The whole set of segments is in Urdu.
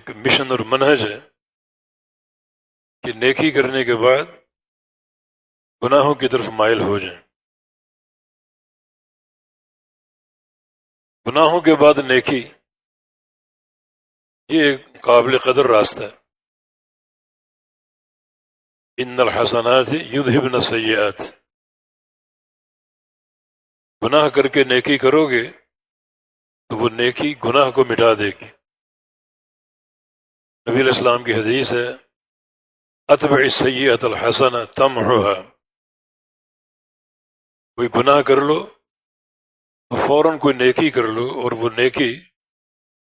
ایک مشن اور منہج ہے کہ نیکی کرنے کے بعد گناہوں کی طرف مائل ہو جائیں، گناہوں کے بعد نیکی، یہ ایک قابل قدر راستہ ہے۔ ان الحسنات یذہبن السیئات، گناہ کر کے نیکی کرو گے تو وہ نیکی گناہ کو مٹا دے گی۔ نبی علیہ السلام کی حدیث ہے اتبع السیئۃ الحسنہ تمحها، کوئی گناہ کر لو تو فوراً کوئی نیکی کر لو اور وہ نیکی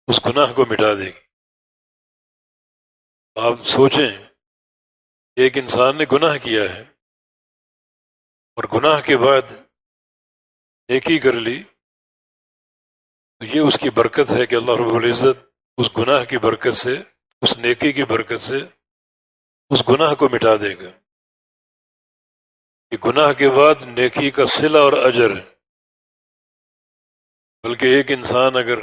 اس گناہ کو مٹا دے گی۔ آپ سوچیں، ایک انسان نے گناہ کیا ہے اور گناہ کے بعد نیکی کر لی، تو یہ اس کی برکت ہے کہ اللہ رب العزت اس گناہ کی برکت سے، اس نیکی کی برکت سے اس گناہ کو مٹا دے گا۔ کہ گناہ کے بعد نیکی کا صلہ اور اجر ہے۔ بلکہ ایک انسان اگر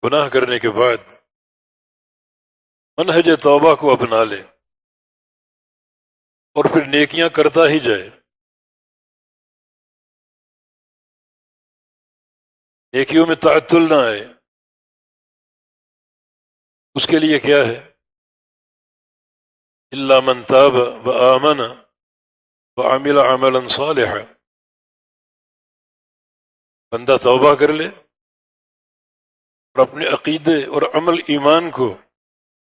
گناہ کرنے کے بعد منہج توبہ کو اپنا لے اور پھر نیکیاں کرتا ہی جائے، نیکیوں میں تعطل نہ آئے، اس کے لیے کیا ہے؟ الا من تاب وآمن وعمل عملا صالحا، بندہ توبہ کر لے اور اپنے عقیدے اور عمل ایمان کو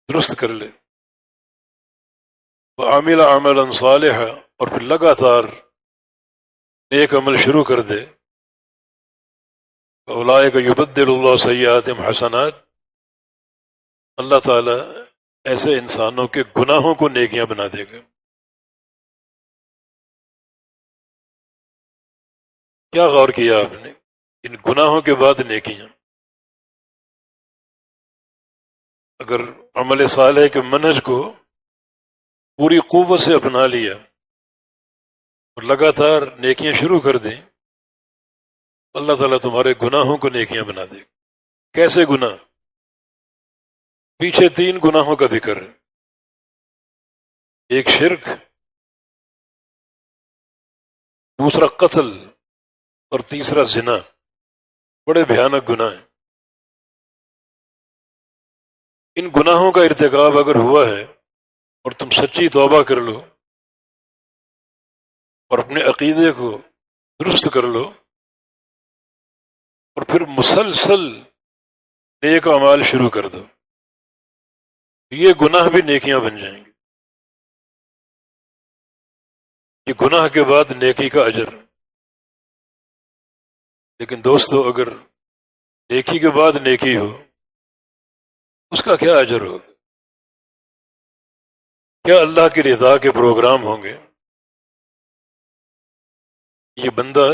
درست کر لے، وعمل عملا صالحا، اور پھر لگاتار نیک عمل شروع کر دے، اولئک یبدل اللہ سیئاتہم حسنات، اللہ تعالیٰ ایسے انسانوں کے گناہوں کو نیکیاں بنا دے گا۔ کیا غور کیا آپ نے؟ ان گناہوں کے بعد نیکیاں، اگر عمل صالح کے منہج کو پوری قوت سے اپنا لیا اور لگاتار نیکیاں شروع کر دیں، اللہ تعالیٰ تمہارے گناہوں کو نیکیاں بنا دے گا۔ کیسے گناہ؟ پیچھے 3 گناہوں کا ذکر ہے، ایک شرک، دوسرا قتل، اور تیسرا زنا۔ بڑے بھیانک گناہ ہیں۔ ان گناہوں کا ارتکاب اگر ہوا ہے اور تم سچی توبہ کر لو اور اپنے عقیدے کو درست کر لو اور پھر مسلسل نیک اعمال شروع کر دو، یہ گناہ بھی نیکیاں بن جائیں گے۔ یہ گناہ کے بعد نیکی کا اجر۔ لیکن دوستو، اگر نیکی کے بعد نیکی ہو، اس کا کیا اجر ہوگا؟ کیا اللہ کی رضا کے پروگرام ہوں گے؟ یہ بندہ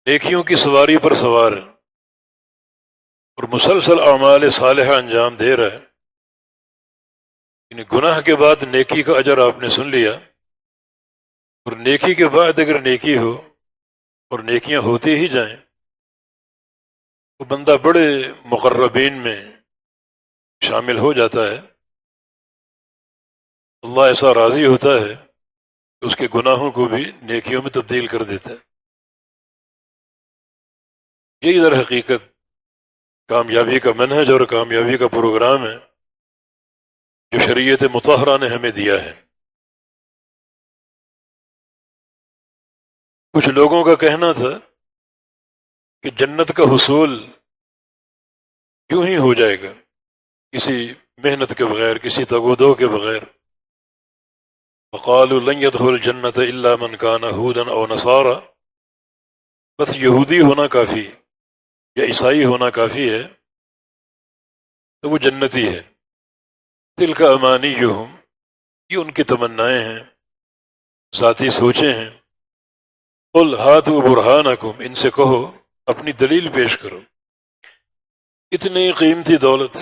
نیکیوں کی سواری پر سوار ہے اور مسلسل اعمال صالحہ انجام دے رہا ہے، یعنی گناہ کے بعد نیکی کا اجر آپ نے سن لیا، اور نیکی کے بعد اگر نیکی ہو اور نیکیاں ہوتی ہی جائیں، وہ بندہ بڑے مقربین میں شامل ہو جاتا ہے۔ اللہ ایسا راضی ہوتا ہے کہ اس کے گناہوں کو بھی نیکیوں میں تبدیل کر دیتا ہے۔ یہی در حقیقت کامیابی کا منہج اور کامیابی کا پروگرام ہے جو شریعت مطہرہ نے ہمیں دیا ہے۔ کچھ لوگوں کا کہنا تھا کہ جنت کا حصول کیوں ہی ہو جائے گا کسی محنت کے بغیر، کسی تگ و دو کے بغیر۔ وقالوا لن يدخل الجنة الا من كان هودا او نصارى، بس یہودی ہونا کافی یا عیسائی ہونا کافی ہے تو وہ جنتی ہے۔ تلک امانیہم، یہ ان کی تمنائیں ہیں، ذاتی سوچیں ہیں۔ قل ہاتوا برہانکم، ان سے کہو اپنی دلیل پیش کرو۔ اتنی قیمتی دولت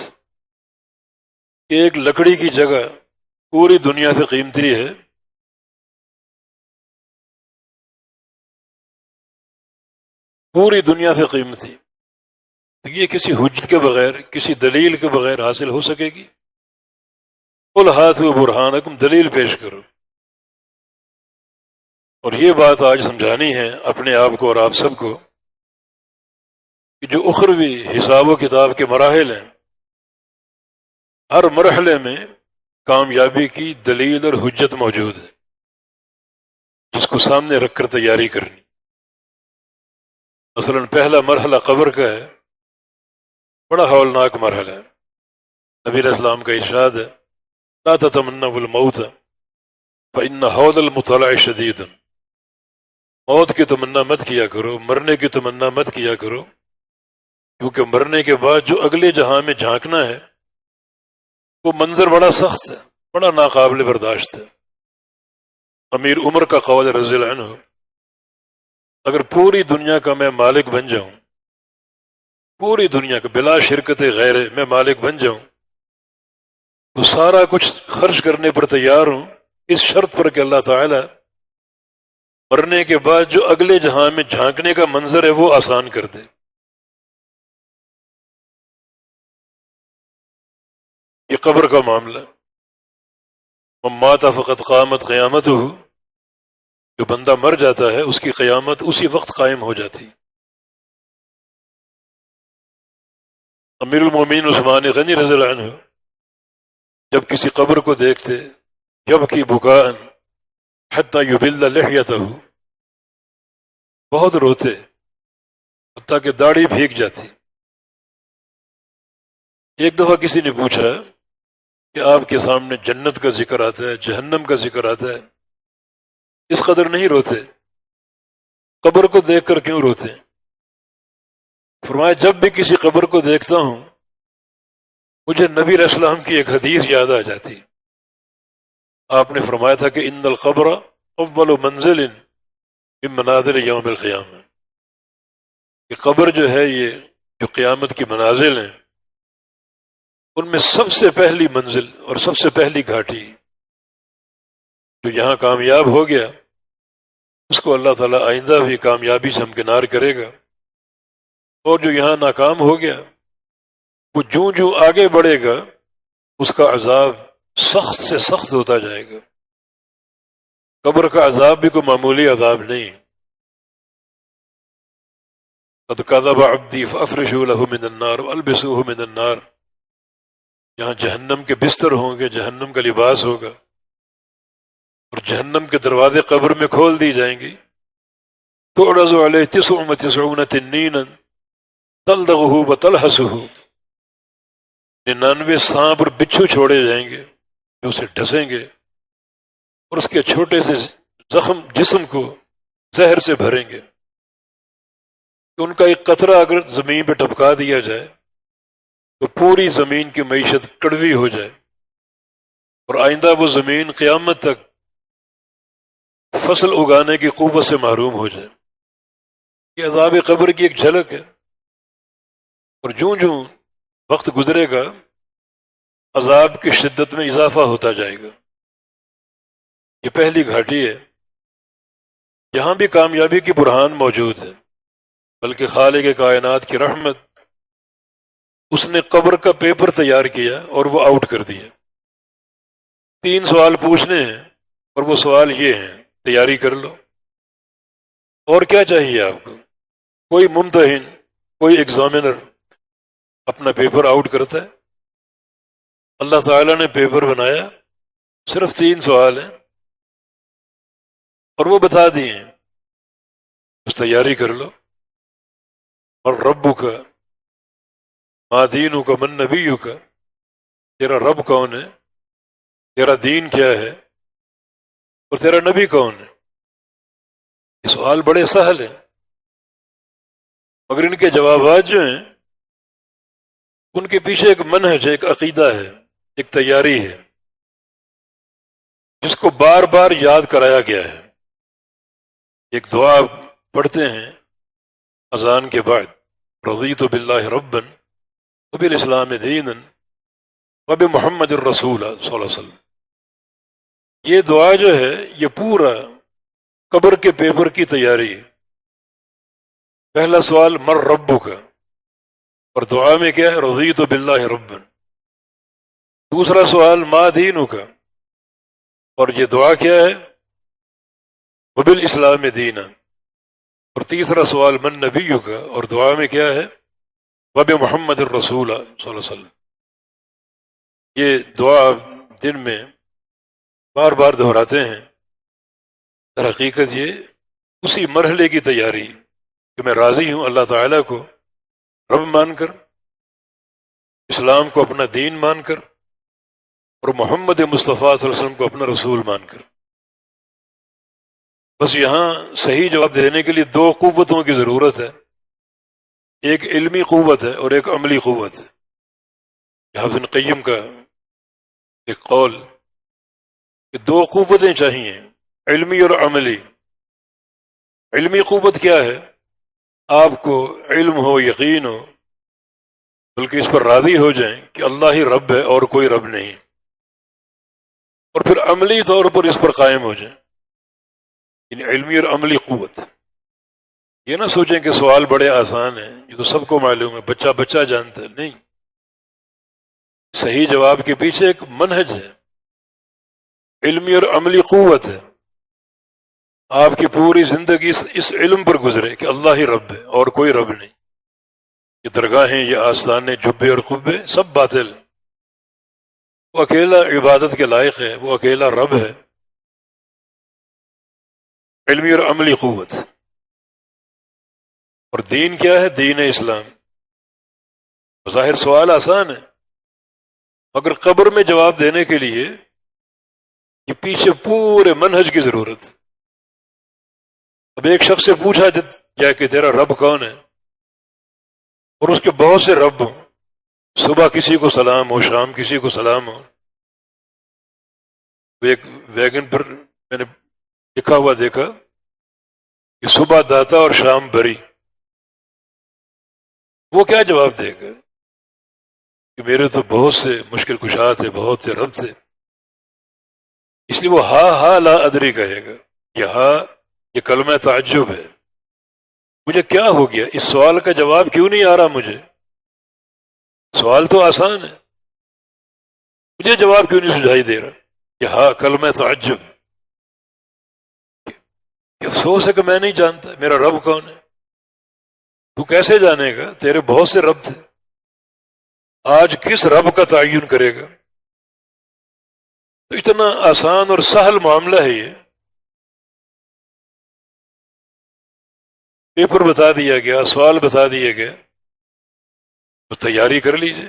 کہ ایک لکڑی کی جگہ پوری دنیا سے قیمتی ہے، پوری دنیا سے قیمتی، یہ کسی حجت کے بغیر، کسی دلیل کے بغیر حاصل ہو سکے گی؟ قل ہاتھوا برہانکم، دلیل پیش کرو۔ اور یہ بات آج سمجھانی ہے اپنے آپ کو اور آپ سب کو کہ جو اخروی حساب و کتاب کے مراحل ہیں، ہر مرحلے میں کامیابی کی دلیل اور حجت موجود ہے، جس کو سامنے رکھ کر تیاری کرنی۔ مثلا پہلا مرحلہ قبر کا ہے، بڑا ہولناک مرحلہ ہے۔ نبی علیہ السلام کا ارشاد ہے لا تتمنوا الموت فإن حوض المطلع شدید، موت کی تمنا مت کیا کرو، مرنے کی تمنا مت کیا کرو، کیونکہ مرنے کے بعد جو اگلے جہاں میں جھانکنا ہے وہ منظر بڑا سخت ہے، بڑا ناقابل برداشت ہے۔ امیر عمر کا قول رضی اللہ عنہ، اگر پوری دنیا کا میں مالک بن جاؤں، پوری دنیا کا بلا شرکت غیر میں مالک بن جاؤں، تو سارا کچھ خرچ کرنے پر تیار ہوں، اس شرط پر کہ اللہ تعالی مرنے کے بعد جو اگلے جہاں میں جھانکنے کا منظر ہے وہ آسان کر دے۔ یہ قبر کا معاملہ، من مات فقد قامت قیامتہ، جو بندہ مر جاتا ہے اس کی قیامت اسی وقت قائم ہو جاتی۔ امیر المومنین عثمان غنی رضی اللہ عنہ جب کسی قبر کو دیکھتے، یبکی بکاء حتی یبل لحیتہ، بہت روتے حتیٰ کہ داڑھی بھیگ جاتی۔ ایک دفعہ کسی نے پوچھا کہ آپ کے سامنے جنت کا ذکر آتا ہے، جہنم کا ذکر آتا ہے، اس قدر نہیں روتے، قبر کو دیکھ کر کیوں روتے؟ فرمایا جب بھی کسی قبر کو دیکھتا ہوں مجھے نبی علیہ السلام کی ایک حدیث یاد آ جاتی۔ آپ نے فرمایا تھا کہ ان القبر اول منزل من منازل یوم القیامہ، یہ قبر جو ہے، یہ جو قیامت کی منازل ہیں، ان میں سب سے پہلی منزل اور سب سے پہلی گھاٹی، جو یہاں کامیاب ہو گیا اس کو اللہ تعالیٰ آئندہ بھی کامیابی سے ہمکنار کرے گا، اور جو یہاں ناکام ہو گیا وہ جوں جوں آگے بڑھے گا اس کا عذاب سخت سے سخت ہوتا جائے گا۔ قبر کا عذاب بھی کوئی معمولی عذاب نہیں۔ قد کذب عبدی فافرشوا له من النار والبسوه من النار، یہاں جہنم کے بستر ہوں گے، جہنم کا لباس ہوگا، اور جہنم کے دروازے قبر میں کھول دی جائیں گی۔ تعرض علیہ 99 تنینا تلدغه وتلحسه، 99 سانپ اور بچھو چھوڑے جائیں گے جو اسے ڈسیں گے اور اس کے چھوٹے سے زخم جسم کو زہر سے بھریں گے کہ ان کا ایک قطرہ اگر زمین پہ ٹپکا دیا جائے تو پوری زمین کی معیشت کڑوی ہو جائے، اور آئندہ وہ زمین قیامت تک فصل اگانے کی قوت سے محروم ہو جائے۔ یہ عذاب قبر کی ایک جھلک ہے، اور جوں جوں وقت گزرے گا عذاب کی شدت میں اضافہ ہوتا جائے گا۔ یہ پہلی گھاٹی ہے، یہاں بھی کامیابی کی برہان موجود ہے، بلکہ خالق کائنات کی رحمت، اس نے قبر کا پیپر تیار کیا اور وہ آؤٹ کر دیا۔ 3 سوال پوچھنے ہیں اور وہ سوال یہ ہیں، تیاری کر لو۔ اور کیا چاہیے آپ کو؟ کوئی ممتحن، کوئی ایگزامینر اپنا پیپر آؤٹ کرتا ہے؟ اللہ تعالیٰ نے پیپر بنایا، صرف 3 سوال ہیں اور وہ بتا دیے ہیں، بس تیاری کر لو۔ اور ربک ما دینک من نبیک، تیرا رب کون ہے، تیرا دین کیا ہے، اور تیرا نبی کون ہے؟ یہ سوال بڑے سہل ہیں، مگر ان کے جوابات جو ہیں ان کے پیچھے ایک منہج ہے، ایک عقیدہ ہے، ایک تیاری ہے، جس کو بار بار یاد کرایا گیا ہے۔ ایک دعا پڑھتے ہیں اذان کے بعد، رضیت باللہ ربا وبالاسلام دینا وبمحمد الرسول صلی اللہ علیہ وسلم۔ یہ دعا جو ہے یہ پورا قبر کے پیپر کی تیاری ہے۔ پہلا سوال من ربک، اور دعا میں کیا ہے؟ رضیت باللہ ربا۔ دوسرا سوال ما دینک، اور یہ دعا کیا ہے؟ وبالاسلام دینا۔ اور تیسرا سوال من نبیک، اور دعا میں کیا ہے؟ وبمحمد الرسول صلی اللہ علیہ وسلم۔ یہ دعا دن میں بار بار دہراتے ہیں۔ در حقیقت یہ اسی مرحلے کی تیاری کہ میں راضی ہوں اللہ تعالیٰ کو رب مان کر، اسلام کو اپنا دین مان کر، اور محمد مصطفیٰ صلی اللہ علیہ وسلم کو اپنا رسول مان کر۔ بس یہاں صحیح جواب دینے کے لیے دو قوتوں کی ضرورت ہے، ایک علمی قوت ہے اور ایک عملی قوت ہے۔ ابن قیم کا ایک قول کہ دو قوتیں چاہیے، علمی اور عملی۔ علمی قوت کیا ہے؟ آپ کو علم ہو، یقین ہو، بلکہ اس پر راضی ہو جائیں کہ اللہ ہی رب ہے اور کوئی رب نہیں، اور پھر عملی طور پر اس پر قائم ہو جائیں، یعنی علمی اور عملی قوت۔ یہ نہ سوچیں کہ سوال بڑے آسان ہیں، یہ تو سب کو معلوم ہے، بچہ بچہ جانتا ہے۔ نہیں، صحیح جواب کے پیچھے ایک منہج ہے، علمی اور عملی قوت ہے۔ آپ کی پوری زندگی اس علم پر گزرے کہ اللہ ہی رب ہے اور کوئی رب نہیں۔ یہ درگاہیں، یہ آستانے، جبے اور قبے سب باطل، وہ اکیلا عبادت کے لائق ہے، وہ اکیلا رب ہے۔ علمی اور عملی قوت۔ اور دین کیا ہے؟ دین اسلام۔ بظاہر سوال آسان ہے، مگر قبر میں جواب دینے کے لیے یہ پیچھے پورے منہج کی ضرورت ہے۔ اب ایک شخص سے پوچھا جائے کہ تیرا رب کون ہے، اور اس کے بہت سے رب ہوں، صبح کسی کو سلام ہو، شام کسی کو سلام ہو۔ ایک ویگن پر میں نے لکھا ہوا دیکھا کہ صبح داتا اور شام بری۔ وہ کیا جواب دے گا کہ میرے تو بہت سے مشکل کشا تھے، بہت سے رب تھے؟ اس لیے وہ ہا لا ادری کہے گا۔ یہ کلمہ تعجب ہے، مجھے کیا ہو گیا، اس سوال کا جواب کیوں نہیں آ رہا مجھے؟ سوال تو آسان ہے، مجھے جواب کیوں نہیں سجھائی دے رہا؟ یہ کلمہ تعجب، یہ افسوس ہے کہ میں نہیں جانتا میرا رب کون ہے۔ تو کیسے جانے گا؟ تیرے بہت سے رب تھے، آج کس رب کا تعین کرے گا؟ تو اتنا آسان اور سہل معاملہ ہے یہ، پیپر بتا دیا گیا، سوال بتا دیا گیا، تو تیاری کر لیجئے۔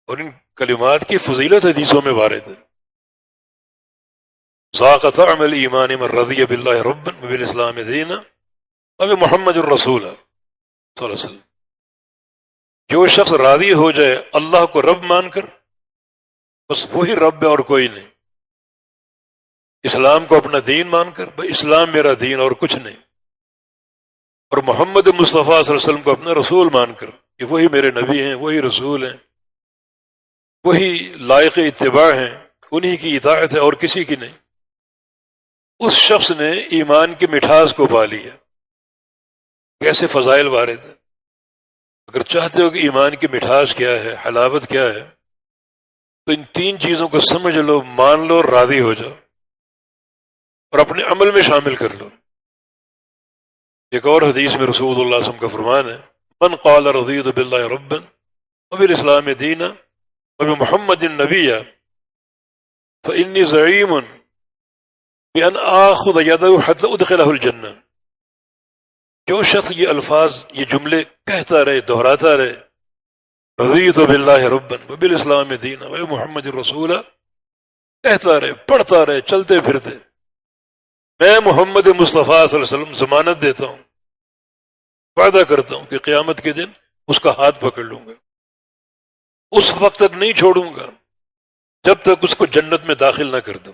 اور ان کلمات کی فضیلت حدیثوں میں وارد ہے۔ ذاق طعم الایمان من رضی باللہ ربا وبالاسلام دینا وبمحمد الرسول صلی اللہ علیہ وسلم۔ جو شخص راضی ہو جائے اللہ کو رب مان کر، بس وہی رب ہے اور کوئی نہیں۔ اسلام کو اپنا دین مان کر، بھائی اسلام میرا دین اور کچھ نہیں، اور محمد مصطفیٰ صلی اللہ علیہ وسلم کو اپنا رسول مان کر کہ وہی میرے نبی ہیں، وہی رسول ہیں، وہی لائق اتباع ہیں، انہی کی اطاعت ہے اور کسی کی نہیں۔ اس شخص نے ایمان کی مٹھاس کو پا لیا۔ کیسے فضائل وارد ہیں؟ اگر چاہتے ہو کہ ایمان کی مٹھاس کیا ہے، حلاوت کیا ہے، تو ان تین چیزوں کو سمجھ لو، مان لو، راضی ہو جاؤ، اور اپنے عمل میں شامل کر لو۔ ایک اور حدیث میں رسول اللہ صلی اللہ علیہ وسلم کا فرمان ہے، من قال رضیت باللہ ربا وبالاسلام دینا وبمحمد نبیا فانی زعیم بأن آخذ یدہ حتی ادخلہ الجنہ۔ جو شخص یہ الفاظ، یہ جملے کہتا رہے، دہراتا رہے، رضیت باللہ ربا وبالاسلام دینا وبمحمد الرسول، کہتا رہے، پڑھتا رہے، چلتے پھرتے، میں محمد مصطفیٰ صلی اللہ علیہ وسلم ضمانت دیتا ہوں، وعدہ کرتا ہوں کہ قیامت کے دن اس کا ہاتھ پکڑ لوں گا، اس وقت تک نہیں چھوڑوں گا جب تک اس کو جنت میں داخل نہ کر دوں۔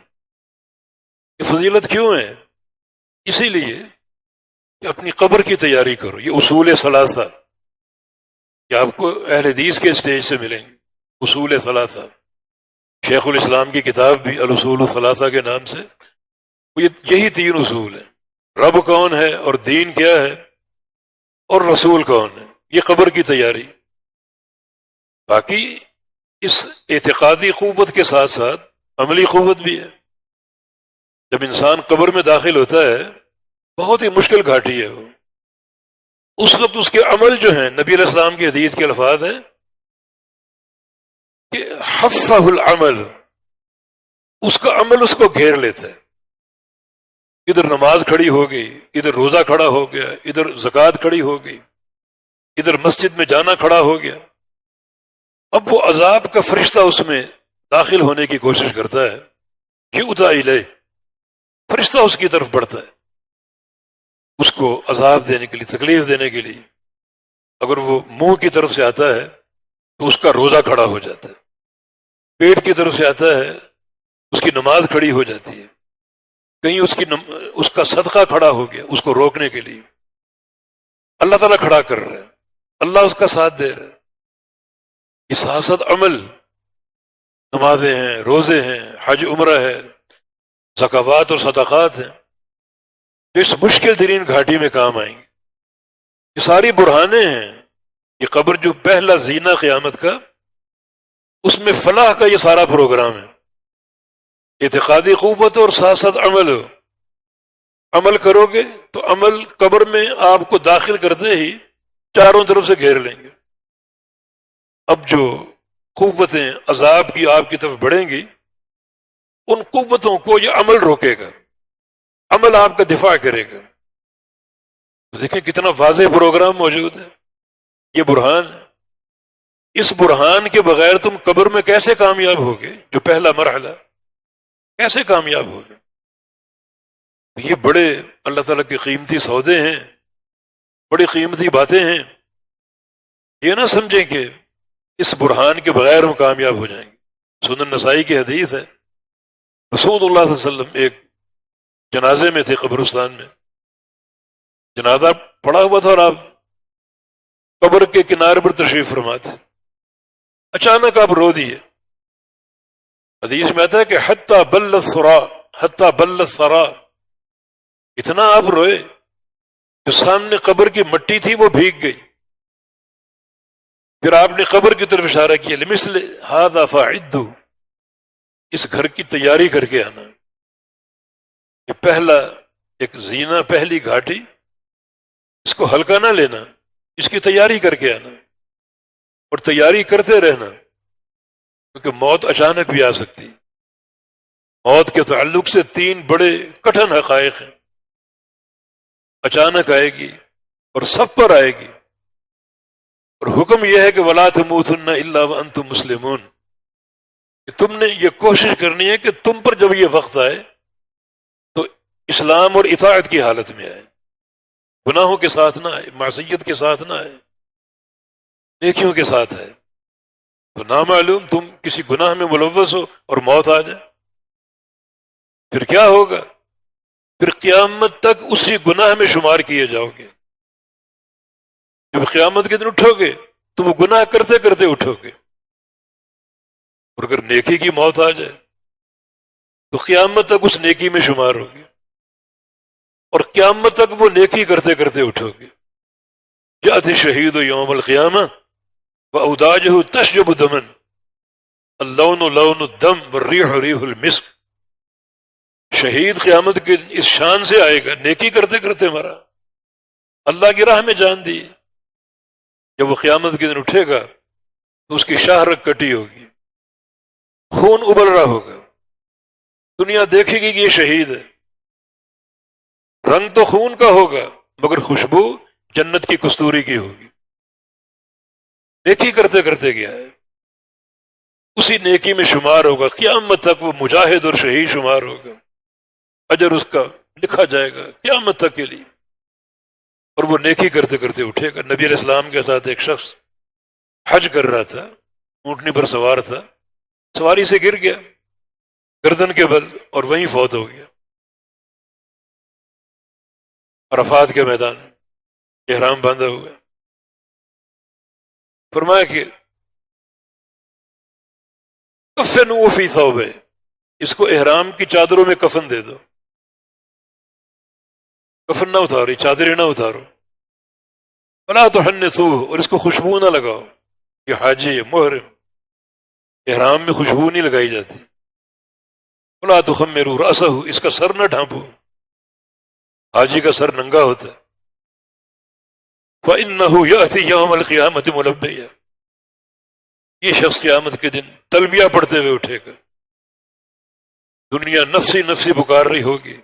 یہ فضیلت کیوں ہے؟ اسی لیے کہ اپنی قبر کی تیاری کرو۔ یہ اصول ثلاثہ، کہ آپ کو اہل حدیث کے اسٹیج سے ملیں گے، اصول ثلاثہ۔ شیخ الاسلام کی کتاب بھی الاصول الثلاثہ کے نام سے، یہی تین اصول ہیں، رب کون ہے اور دین کیا ہے اور رسول کون ہے۔ یہ قبر کی تیاری. باقی اس اعتقادی قوت کے ساتھ ساتھ عملی قوت بھی ہے. جب انسان قبر میں داخل ہوتا ہے بہت ہی مشکل گھاٹی ہے وہ. اس وقت اس کے عمل جو ہیں، نبی علیہ السلام کی حدیث کے الفاظ ہیں کہ حفہ العمل، اس کا عمل اس کو گھیر لیتا ہے. ادھر نماز کھڑی ہو گئی، ادھر روزہ کھڑا ہو گیا، ادھر زکوٰۃ کھڑی ہو گئی، ادھر مسجد میں جانا کھڑا ہو گیا. اب وہ عذاب کا فرشتہ اس میں داخل ہونے کی کوشش کرتا ہے. یؤتی الیہ، فرشتہ اس کی طرف بڑھتا ہے اس کو عذاب دینے کے لیے، تکلیف دینے کے لیے. اگر وہ منہ کی طرف سے آتا ہے تو اس کا روزہ کھڑا ہو جاتا ہے، پیٹ کی طرف سے آتا ہے اس کی نماز کھڑی ہو جاتی ہے، کہیں اس کا صدقہ کھڑا ہو گیا اس کو روکنے کے لیے. اللہ تعالیٰ کھڑا کر رہا ہے، اللہ اس کا ساتھ دے رہا ہے. یہ سیاست عمل، نمازیں ہیں، روزے ہیں، حج عمرہ ہے، زکوٰۃ اور صدقات ہیں، جو اس مشکل ترین گھاٹی میں کام آئیں گے. یہ ساری برہانیں ہیں. یہ قبر جو پہلا زینہ قیامت کا، اس میں فلاح کا یہ سارا پروگرام ہے. اعتقادی قوت اور ساتھ ساتھ عمل ہو. عمل کرو گے تو عمل قبر میں آپ کو داخل کرتے ہی چاروں طرف سے گھیر لیں گے. اب جو قوتیں عذاب کی آپ کی طرف بڑھیں گی، ان قوتوں کو یہ عمل روکے گا، عمل آپ کا دفاع کرے گا. دیکھیں کتنا واضح پروگرام موجود ہے. یہ برہان، اس برہان کے بغیر تم قبر میں کیسے کامیاب ہوگے؟ جو پہلا مرحلہ، کیسے کامیاب ہوگے؟ یہ بڑے اللہ تعالیٰ کے قیمتی سودے ہیں، بڑی قیمتی باتیں ہیں. یہ نہ سمجھیں کہ اس برہان کے بغیر ہم کامیاب ہو جائیں گے. سنن نسائی کی حدیث ہے، رسول اللہ صلی اللہ علیہ وسلم ایک جنازے میں تھے، قبرستان میں جنازہ پڑا ہوا تھا اور آپ قبر کے کنارے پر تشریف فرما تھے. اچانک آپ رو دیے. حدیث میں آتا ہے کہ حتی بل الثرا، اتنا آپ روئے جو سامنے قبر کی مٹی تھی وہ بھیگ گئی. پھر آپ نے قبر کی طرف اشارہ کیا، لمثل ھذا فاعدوا، اس گھر کی تیاری کر کے آنا. یہ پہلا ایک زینہ، پہلی گھاٹی، اس کو ہلکا نہ لینا، اس کی تیاری کر کے آنا اور تیاری کرتے رہنا، کیونکہ موت اچانک بھی آ سکتی. موت کے تعلق سے تین بڑے کٹھن حقائق ہیں. اچانک آئے گی اور سب پر آئے گی، اور حکم یہ ہے کہ وَلَا تَمُوتُنَّ إِلَّا وَأَنْتُمْ مُسْلِمُونَ، کہ تم نے یہ کوشش کرنی ہے کہ تم پر جب یہ وقت آئے تو اسلام اور اطاعت کی حالت میں آئے، گناہوں کے ساتھ نہ آئے، معصیت کے ساتھ نہ آئے، نیکیوں کے ساتھ آئے. تو نامعلوم تم کسی گناہ میں ملوث ہو اور موت آ جائے، پھر کیا ہوگا؟ پھر قیامت تک اسی گناہ میں شمار کیے جاؤ گے. جب قیامت کے دن اٹھو گے تو وہ گناہ کرتے کرتے اٹھو گے، اور اگر نیکی کی موت آ جائے تو قیامت تک اس نیکی میں شمار ہوگی، اور قیامت تک وہ نیکی کرتے کرتے اٹھو گے. یأتی الشہید یوم القیامہ وأوداجہ تشجب دما اللون لون الدم والریح ریح المسک. شہید قیامت کے اس شان سے آئے گا، نیکی کرتے کرتے مرا، اللہ کی راہ میں جان دی. جب وہ قیامت کے دن اٹھے گا تو اس کی شاہرگ کٹی ہوگی، خون ابل رہا ہوگا، دنیا دیکھے گی کہ یہ شہید ہے. رنگ تو خون کا ہوگا مگر خوشبو جنت کی کستوری کی ہوگی. نیکی کرتے کرتے گیا ہے، اسی نیکی میں شمار ہوگا. قیامت تک وہ مجاہد اور شہید شمار ہوگا، اجر اس کا لکھا جائے گا قیامت تک کے لیے، اور وہ نیکی کرتے کرتے اٹھے گا. نبی علیہ السلام کے ساتھ ایک شخص حج کر رہا تھا، اونٹنی پر سوار تھا، سواری سے گر گیا گردن کے بل اور وہیں فوت ہو گیا. عرفات کے میدان احرام باندھا ہوا. فرمایا کہ کفنوا فی ثوبہ، اس کو احرام کی چادروں میں کفن دے دو. کفن نہ اتارو، چادریں نہ اتارو. فلا تحنثوه، اور اس کو خوشبو نہ لگاؤ، یہ حاجی ہے محرم، احرام میں خوشبو نہیں لگائی جاتی۔ فلا تخمروا رأسه، اس کا سر نہ ڈھانپو، حاجی کا سر ننگا ہوتا ہے۔ فإنه يأتي يوم القيامة ملبيا، یہ شخص قیامت کے دن تلبیہ پڑھتے ہوئے اٹھے گا، دنیا نفسی نفسی پکار رہی ہوگی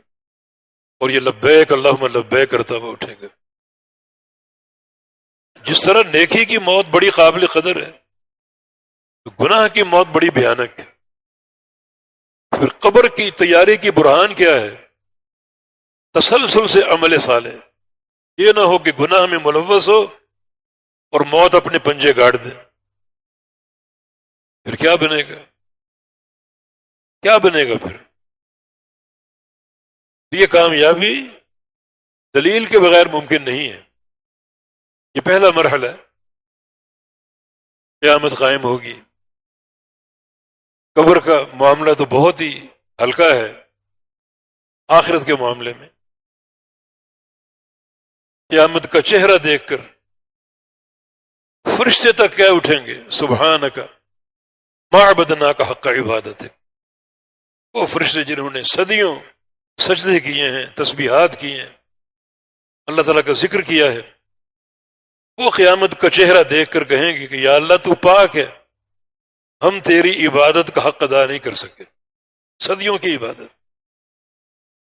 اور یہ لبیک اللہم لبیک کرتا ہوا اٹھے گا۔ جس طرح نیکی کی موت بڑی قابل قدر ہے، تو گناہ کی موت بڑی بھیانک ہے۔ پھر قبر کی تیاری کی برہان کیا ہے؟ تسلسل سے عمل صالح، یہ نہ ہو کہ گناہ میں ملوث ہو اور موت اپنے پنجے گاڑ دے، پھر کیا بنے گا؟ کیا بنے گا پھر؟ یہ کامیابی دلیل کے بغیر ممکن نہیں ہے۔ یہ پہلا مرحلہ ہے، قیامت قائم ہوگی، قبر کا معاملہ تو بہت ہی ہلکا ہے آخرت کے معاملے میں۔ قیامت کا چہرہ دیکھ کر فرشتے تک کیا اٹھیں گے؟ سبحانک ما عبدناک حق عبادتک، وہ فرشتے جنہوں نے صدیوں سجدے کیے ہیں، تسبیحات کی ہیں، اللہ تعالیٰ کا ذکر کیا ہے، وہ قیامت کا چہرہ دیکھ کر کہیں گے کہ یا اللہ تو پاک ہے، ہم تیری عبادت کا حق ادا نہیں کر سکے، صدیوں کی عبادت۔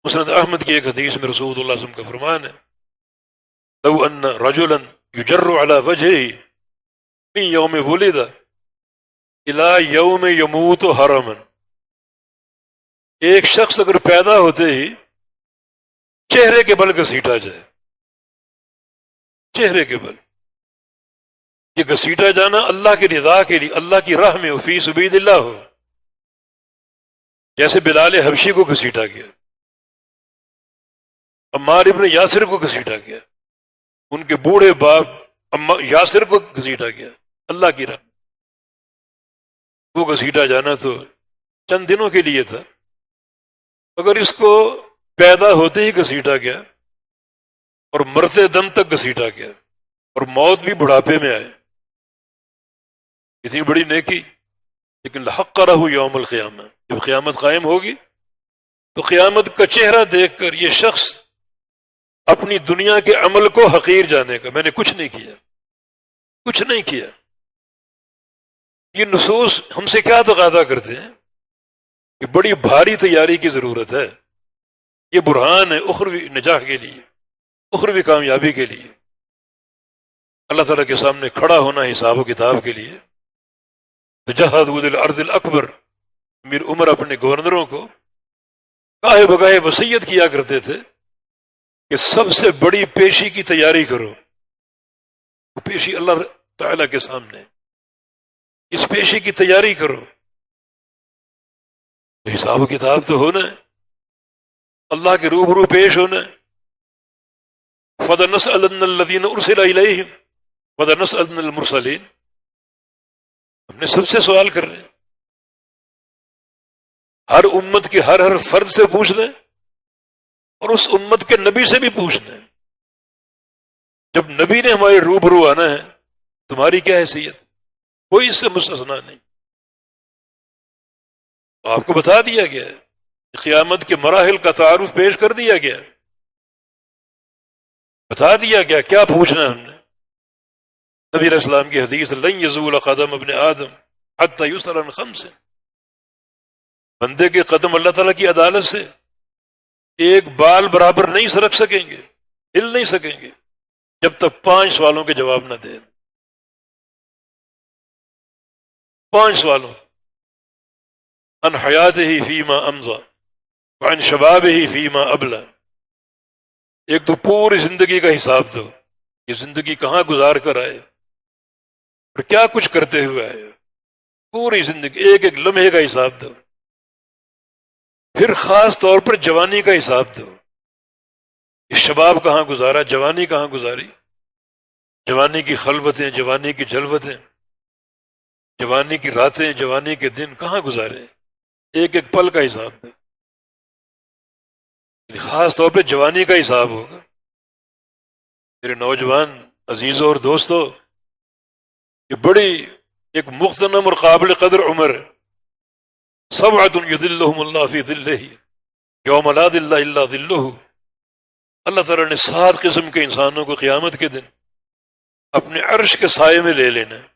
مسند احمد کی ایک حدیث میں رسول اللہ صلی اللہ علیہ وسلم کا فرمان ہے، لو ان رجلا یجر علی وجہہ من یوم ولد الی یوم یموت حرما، ایک شخص اگر پیدا ہوتے ہی چہرے کے بل گھسیٹا جائے، چہرے کے بل، یہ گھسیٹا جانا اللہ کی رضا کے لیے، اللہ کی راہ میں ہو، فی سبیل اللہ ہو، جیسے بلال حبشی کو گھسیٹا گیا، عمار ابن یاسر کو گھسیٹا گیا، ان کے بوڑھے باپ یاسر کو گھسیٹا گیا اللہ کی راہ۔ وہ گھسیٹا جانا تو چند دنوں کے لیے تھا، اگر اس کو پیدا ہوتے ہی گھسیٹا گیا اور مرتے دم تک گھسیٹا گیا اور موت بھی بڑھاپے میں آئے، اتنی بڑی نیکی، لیکن لحقرہ یوم القیامہ، جب قیامت قائم ہوگی تو قیامت کا چہرہ دیکھ کر یہ شخص اپنی دنیا کے عمل کو حقیر جانے کا، میں نے کچھ نہیں کیا، کچھ نہیں کیا۔ یہ نصوص ہم سے کیا تقاضا کرتے ہیں کہ بڑی بھاری تیاری کی ضرورت ہے، یہ برہان ہے اخروی نجاح کے لیے، اخروی کامیابی کے لیے، اللہ تعالیٰ کے سامنے کھڑا ہونا حساب و کتاب کے لیے۔ تجہزوا للارض الاکبر، امیر عمر اپنے گورنروں کو گاہے بگاہے وصیت کیا کرتے تھے کہ سب سے بڑی پیشی کی تیاری کرو، وہ پیشی اللہ تعالیٰ کے سامنے، اس پیشی کی تیاری کرو، حساب و کتاب تو ہونا ہے، اللہ کے روبرو پیش ہونا ہے۔ فَلَنَسْأَلَنَّ الَّذِينَ أُرْسِلَ إِلَيْهِمْ وَلَنَسْأَلَنَّ الْمُرْسَلِينَ، ہم نے سب سے سوال کر رہے ہیں، ہر امت کے ہر فرد سے پوچھ لیں اور اس امت کے نبی سے بھی پوچھ لیں۔ جب نبی نے ہمارے روبرو آنا ہے، تمہاری کیا حیثیت؟ کوئی اس سے مستثنا نہیں۔ آپ کو بتا دیا گیا ہے، قیامت کے مراحل کا تعارف پیش کر دیا گیا، بتا دیا گیا کیا پوچھنا ہے ہم نے۔ نبی علیہ السلام کی حدیث لن یزول قدم ابن آدم حتی یسأل عن خمس، بندے کے قدم اللہ تعالیٰ کی عدالت سے ایک بال برابر نہیں سرک سکیں گے، ہل نہیں سکیں گے، جب تک 5 سوالوں کے جواب نہ دیں۔ 5 سوالوں، عن حیاتہ فیما امضی وعن شبابہ فیما ابلی، ایک تو پوری زندگی کا حساب دو، یہ زندگی کہاں گزار کر آئے اور کیا کچھ کرتے ہوئے آئے، پوری زندگی ایک ایک لمحے کا حساب دو۔ پھر خاص طور پر جوانی کا حساب دو، یہ شباب کہاں گزارا، جوانی کہاں گزاری، جوانی کی خلوتیں، جوانی کی جلوتیں، جوانی کی راتیں، جوانی کے دن کہاں گزارے، ایک ایک پل کا حساب دو۔ خاص طور پہ جوانی کا حساب ہوگا۔ میرے نوجوان عزیزوں اور دوستو، یہ بڑی ایک مغتنم اور قابل قدر عمر ہے۔ سبعۃ یظلھم اللہ فی ظلہ یوم لا ظل الا ظلہ۔ اللہ تعالیٰ نے 7 قسم کے انسانوں کو قیامت کے دن اپنے عرش کے سائے میں لے لینا ہے۔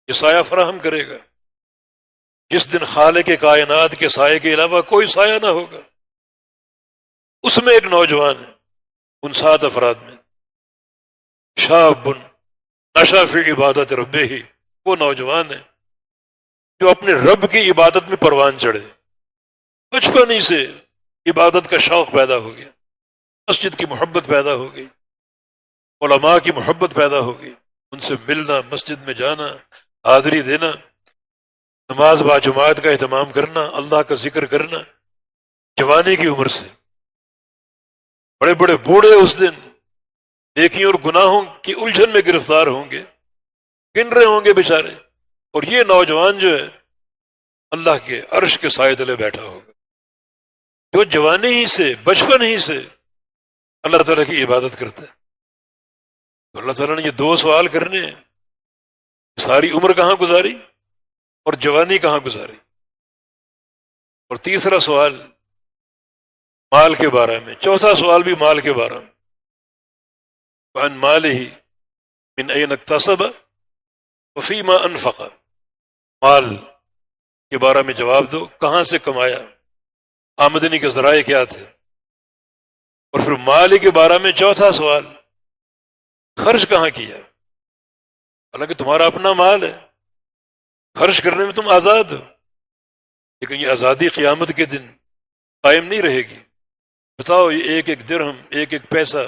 یہ سایہ فراہم کرے گا جس دن خالق کائنات کے سائے کے علاوہ کوئی سایہ نہ ہوگا۔ اس میں ایک نوجوان ہے، ان 7 افراد میں شاب نشأ فی عبادت ربہ، وہ نوجوان ہے جو اپنے رب کی عبادت میں پروان چڑھے، بچپن ہی سے عبادت کا شوق پیدا ہو گیا، مسجد کی محبت پیدا ہو گئی، علماء کی محبت پیدا ہو گئی، ان سے ملنا، مسجد میں جانا، حاضری دینا، نماز باجماعت کا اہتمام کرنا، اللہ کا ذکر کرنا، جوانی کی عمر سے۔ بڑے بڑے بوڑھے اس دن نیکیوں اور گناہوں کی الجھن میں گرفتار ہوں گے، گن رہے ہوں گے بیچارے، اور یہ نوجوان جو ہے اللہ کے عرش کے سائے تلے بیٹھا ہوگا، جو جوانی ہی سے، بچپن ہی سے اللہ تعالیٰ کی عبادت کرتا ہے۔ تو اللہ تعالیٰ نے یہ 2 سوال کرنے ہیں، ساری عمر کہاں گزاری اور جوانی کہاں گزاری، اور تیسرا سوال مال کے بارے میں، چوتھا سوال بھی مال کے بارے میں، وَعَنْ مَالِهِ مِنْ أَيْنَ اكْتَسَبَ وَفِيمَا أَنْفَقَ، مال کے بارے میں جواب دو، کہاں سے کمایا، آمدنی کے ذرائع کیا تھے، اور پھر مال کے بارے میں چوتھا سوال، خرچ کہاں کیا۔ حالانکہ تمہارا اپنا مال ہے، خرچ کرنے میں تم آزاد ہو، لیکن یہ آزادی قیامت کے دن قائم نہیں رہے گی۔ بتاؤ یہ ایک ایک درہم، ایک ایک پیسہ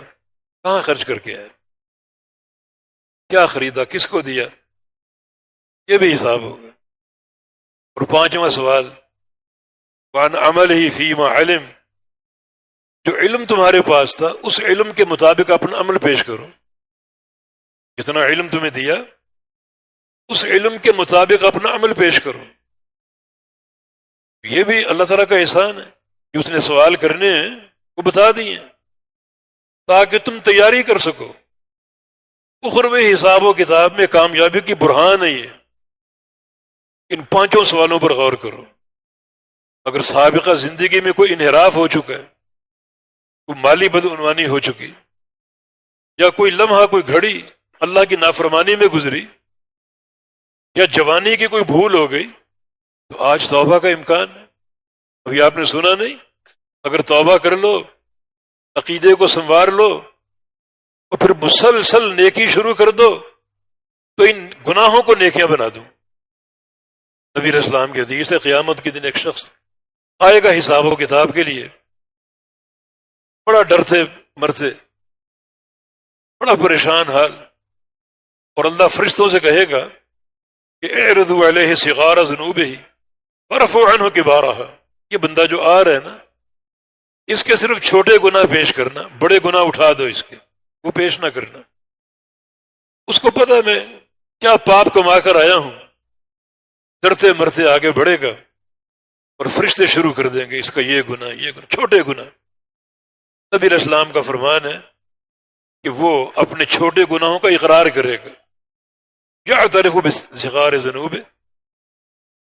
کہاں خرچ کر کے آئے، کیا خریدا، کس کو دیا، یہ بھی حساب ہوگا۔ اور 5واں سوال وَعَنْ عَمَلِهِ فِيمَا عَلِمَ، جو علم تمہارے پاس تھا اس علم کے مطابق اپنا عمل پیش کرو، جتنا علم تمہیں دیا اس علم کے مطابق اپنا عمل پیش کرو۔ یہ بھی اللہ تعالیٰ کا احسان ہے کہ اس نے سوال کرنے ہیں وہ بتا دیے تاکہ تم تیاری کر سکو۔ اخروی حساب و کتاب میں کامیابی کی برہان ہے یہ۔ ان 5 سوالوں پر غور کرو۔ اگر سابقہ زندگی میں کوئی انحراف ہو چکا ہے، کوئی مالی بدعنوانی ہو چکی، یا کوئی لمحہ، کوئی گھڑی اللہ کی نافرمانی میں گزری، یا جوانی کی کوئی بھول ہو گئی، تو آج توبہ کا امکان ہے۔ ابھی آپ نے سنا نہیں، اگر توبہ کر لو، عقیدے کو سنوار لو اور پھر مسلسل نیکی شروع کر دو تو ان گناہوں کو نیکیاں بنا دوں۔ نبی علیہ السلام کی حدیث ہے، قیامت کے دن ایک شخص آئے گا حساب و کتاب کے لیے، بڑا ڈرتے مرتے، بڑا پریشان حال، اور اللہ فرشتوں سے کہے گا کہ اعرضوا علیہ صغار ذنوبہ ورفعوا عنہ کبارہا، یہ بندہ جو آ رہا ہے نا، اس کے صرف چھوٹے گناہ پیش کرنا، بڑے گناہ اٹھا دو اس کے، وہ پیش نہ کرنا۔ اس کو پتہ میں کیا پاپ کما کر آیا ہوں، ڈرتے مرتے آگے بڑھے گا اور فرشتے شروع کر دیں گے اس کا یہ گناہ، یہ گناہ، چھوٹے گناہ۔ نبی علیہ السلام کا فرمان ہے کہ وہ اپنے چھوٹے گناہوں کا اقرار کرے گا، یعترف بصغار ذنوبہ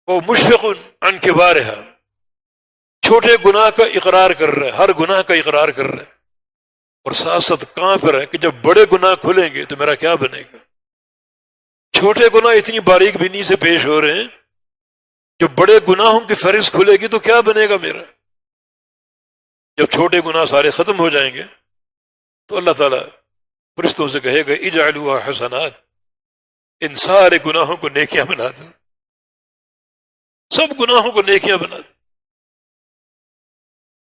وہ مشفق عن کبارہا، چھوٹے گناہ کا اقرار کر رہا ہے، ہر گناہ کا اقرار کر رہا ہے، اور ساتھ ساتھ کانپ رہا ہے کہ جب بڑے گناہ کھلیں گے تو میرا کیا بنے گا۔ چھوٹے گناہ اتنی باریک بینی سے پیش ہو رہے ہیں، جب بڑے گناہوں کی فہرست کھلے گی تو کیا بنے گا میرا۔ جب چھوٹے گناہ سارے ختم ہو جائیں گے تو اللہ تعالیٰ فرشتوں سے کہے گا اجعلوها حسنات، ان سارے گناہوں کو نیکیاں بنا دو، سب گناہوں کو نیکیاں بنا دو۔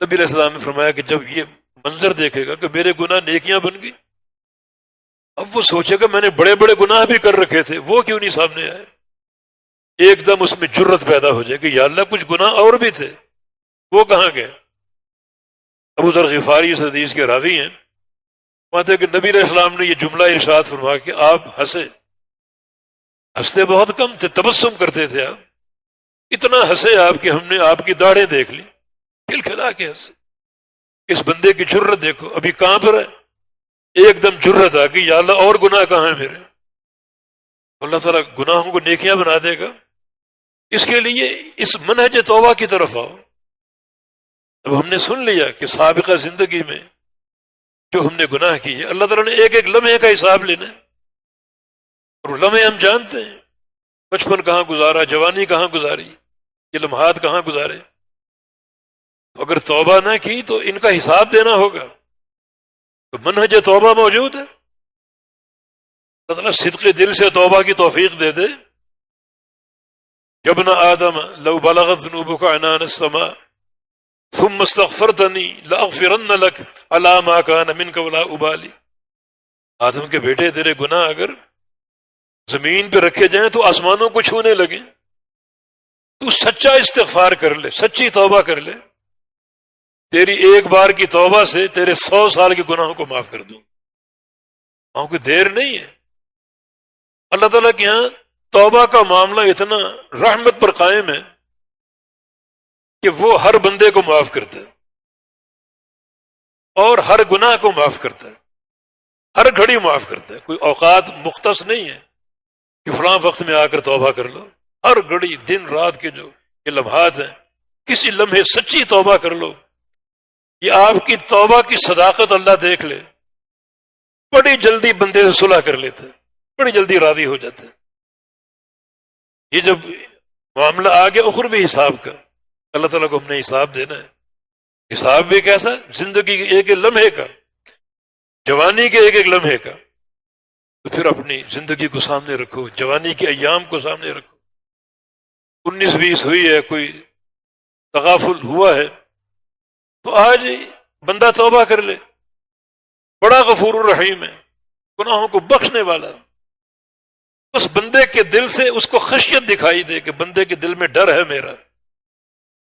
نبی علیہ السلام نے فرمایا کہ جب یہ منظر دیکھے گا کہ میرے گناہ نیکیاں بن گئی، اب وہ سوچے گا میں نے بڑے بڑے گناہ بھی کر رکھے تھے، وہ کیوں نہیں سامنے آئے۔ ایک دم اس میں جرت پیدا ہو جائے کہ یا اللہ کچھ گناہ اور بھی تھے، وہ کہاں گئے۔ ابو ذر غفاری اس حدیث کے راوی ہیں، کہتے کہ نبی علیہ السلام نے یہ جملہ ارشاد فرمایا کہ آپ ہنستے بہت کم تھے، تبسم کرتے تھے آپ، اتنا ہنسے آپ کہ ہم نے آپ کی داڑھیں دیکھ لی، کھل کھلا کے ہنسے۔ اس بندے کی جرت دیکھو، ابھی کہاں پر ہے، ایک دم جرت آ گئی، یا اللہ اور گناہ کہاں ہیں میرے؟ اللہ تعالیٰ گناہوں کو نیکیاں بنا دے گا۔ اس کے لیے اس منہج توبہ کی طرف آؤ۔ اب ہم نے سن لیا کہ سابقہ زندگی میں جو ہم نے گناہ کیے، اللہ تعالیٰ نے ایک ایک لمحے کا حساب لینا ہے، اور لمحے ہم جانتے ہیں، بچپن کہاں گزارا، جوانی کہاں گزاری، یہ لمحات کہاں گزارے۔ اگر توبہ نہ کی تو ان کا حساب دینا ہوگا۔ تو منہج توبہ موجود ہے، اللہ تعالیٰ صدق دل سے توبہ کی توفیق دے دے۔ یا ابن آدم لو بلغت ذنوبک عنان السماء ثم استغفرتنی لاغفرن لک علی ما کان منک ولا ابالی۔ آدم کے بیٹے، تیرے گناہ اگر زمین پہ رکھے جائیں تو آسمانوں کو چھونے لگیں، تو سچا استغفار کر لے، سچی توبہ کر لے، تیری ایک بار کی توبہ سے تیرے 100 سال کے گناہوں کو معاف کر دوں۔ کوئی دیر نہیں ہے۔ اللہ تعالیٰ کے یہاں توبہ کا معاملہ اتنا رحمت پر قائم ہے کہ وہ ہر بندے کو معاف کرتا ہے، اور ہر گناہ کو معاف کرتا ہے، ہر گھڑی معاف کرتا ہے۔ کوئی اوقات مختص نہیں ہے کہ فلاں وقت میں آ کر توبہ کر لو۔ ہر گھڑی، دن رات کے جو یہ لمحات ہیں، کسی لمحے سچی توبہ کر لو۔ یہ آپ کی توبہ کی صداقت اللہ دیکھ لے، بڑی جلدی بندے سے صلح کر لیتے، بڑی جلدی راضی ہو جاتے۔ یہ جب معاملہ آ گیا اخروی حساب کا، اللہ تعالیٰ کو ہم نے حساب دینا ہے۔ حساب بھی کیسا؟ زندگی کے ایک ایک لمحے کا، جوانی کے ایک ایک لمحے کا۔ تو پھر اپنی زندگی کو سامنے رکھو، جوانی کے ایام کو سامنے رکھو۔ 19-20 ہوئی ہے، کوئی تغافل ہوا ہے، تو آج بندہ توبہ کر لے۔ بڑا غفور الرحیم ہے، گناہوں کو بخشنے والا۔ اس بندے کے دل سے اس کو خشیت دکھائی دے کہ بندے کے دل میں ڈر ہے میرا،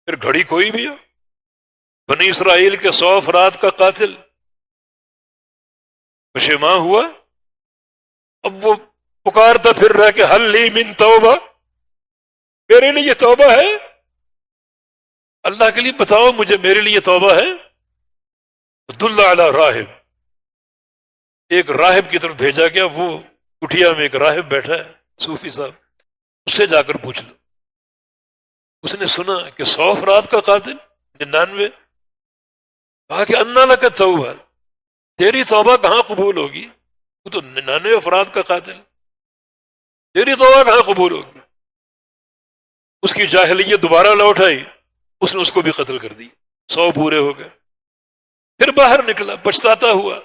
پھر گھڑی کوئی بھی ہو۔ بنی اسرائیل کے 100 افراد کا قاتل پشیماں ہوا، اب وہ پکارتا پھر رہا کہ حل لی من توبہ، میرے لیے توبہ ہے؟ اللہ کے لیے بتاؤ مجھے، میرے لیے توبہ ہے؟ دل علی راہب، ایک راہب کی طرف بھیجا گیا۔ وہ کٹھیا میں ایک راہب بیٹھا ہے، صوفی صاحب، اس سے جا کر پوچھ لو۔ اس نے سنا کہ 100 افراد کا قاتل، 99، کہا کہ انا لک توبہ، تیری توبہ کہاں قبول ہوگی؟ وہ تو 99 افراد کا قاتل، تیری توبہ کہاں قبول ہوگی؟ اس کی جاہلیت دوبارہ لوٹ آئی، اس نے اس کو بھی قتل کر دی، 100 پورے ہو گئے۔ پھر باہر نکلا پچھتاتا ہوا،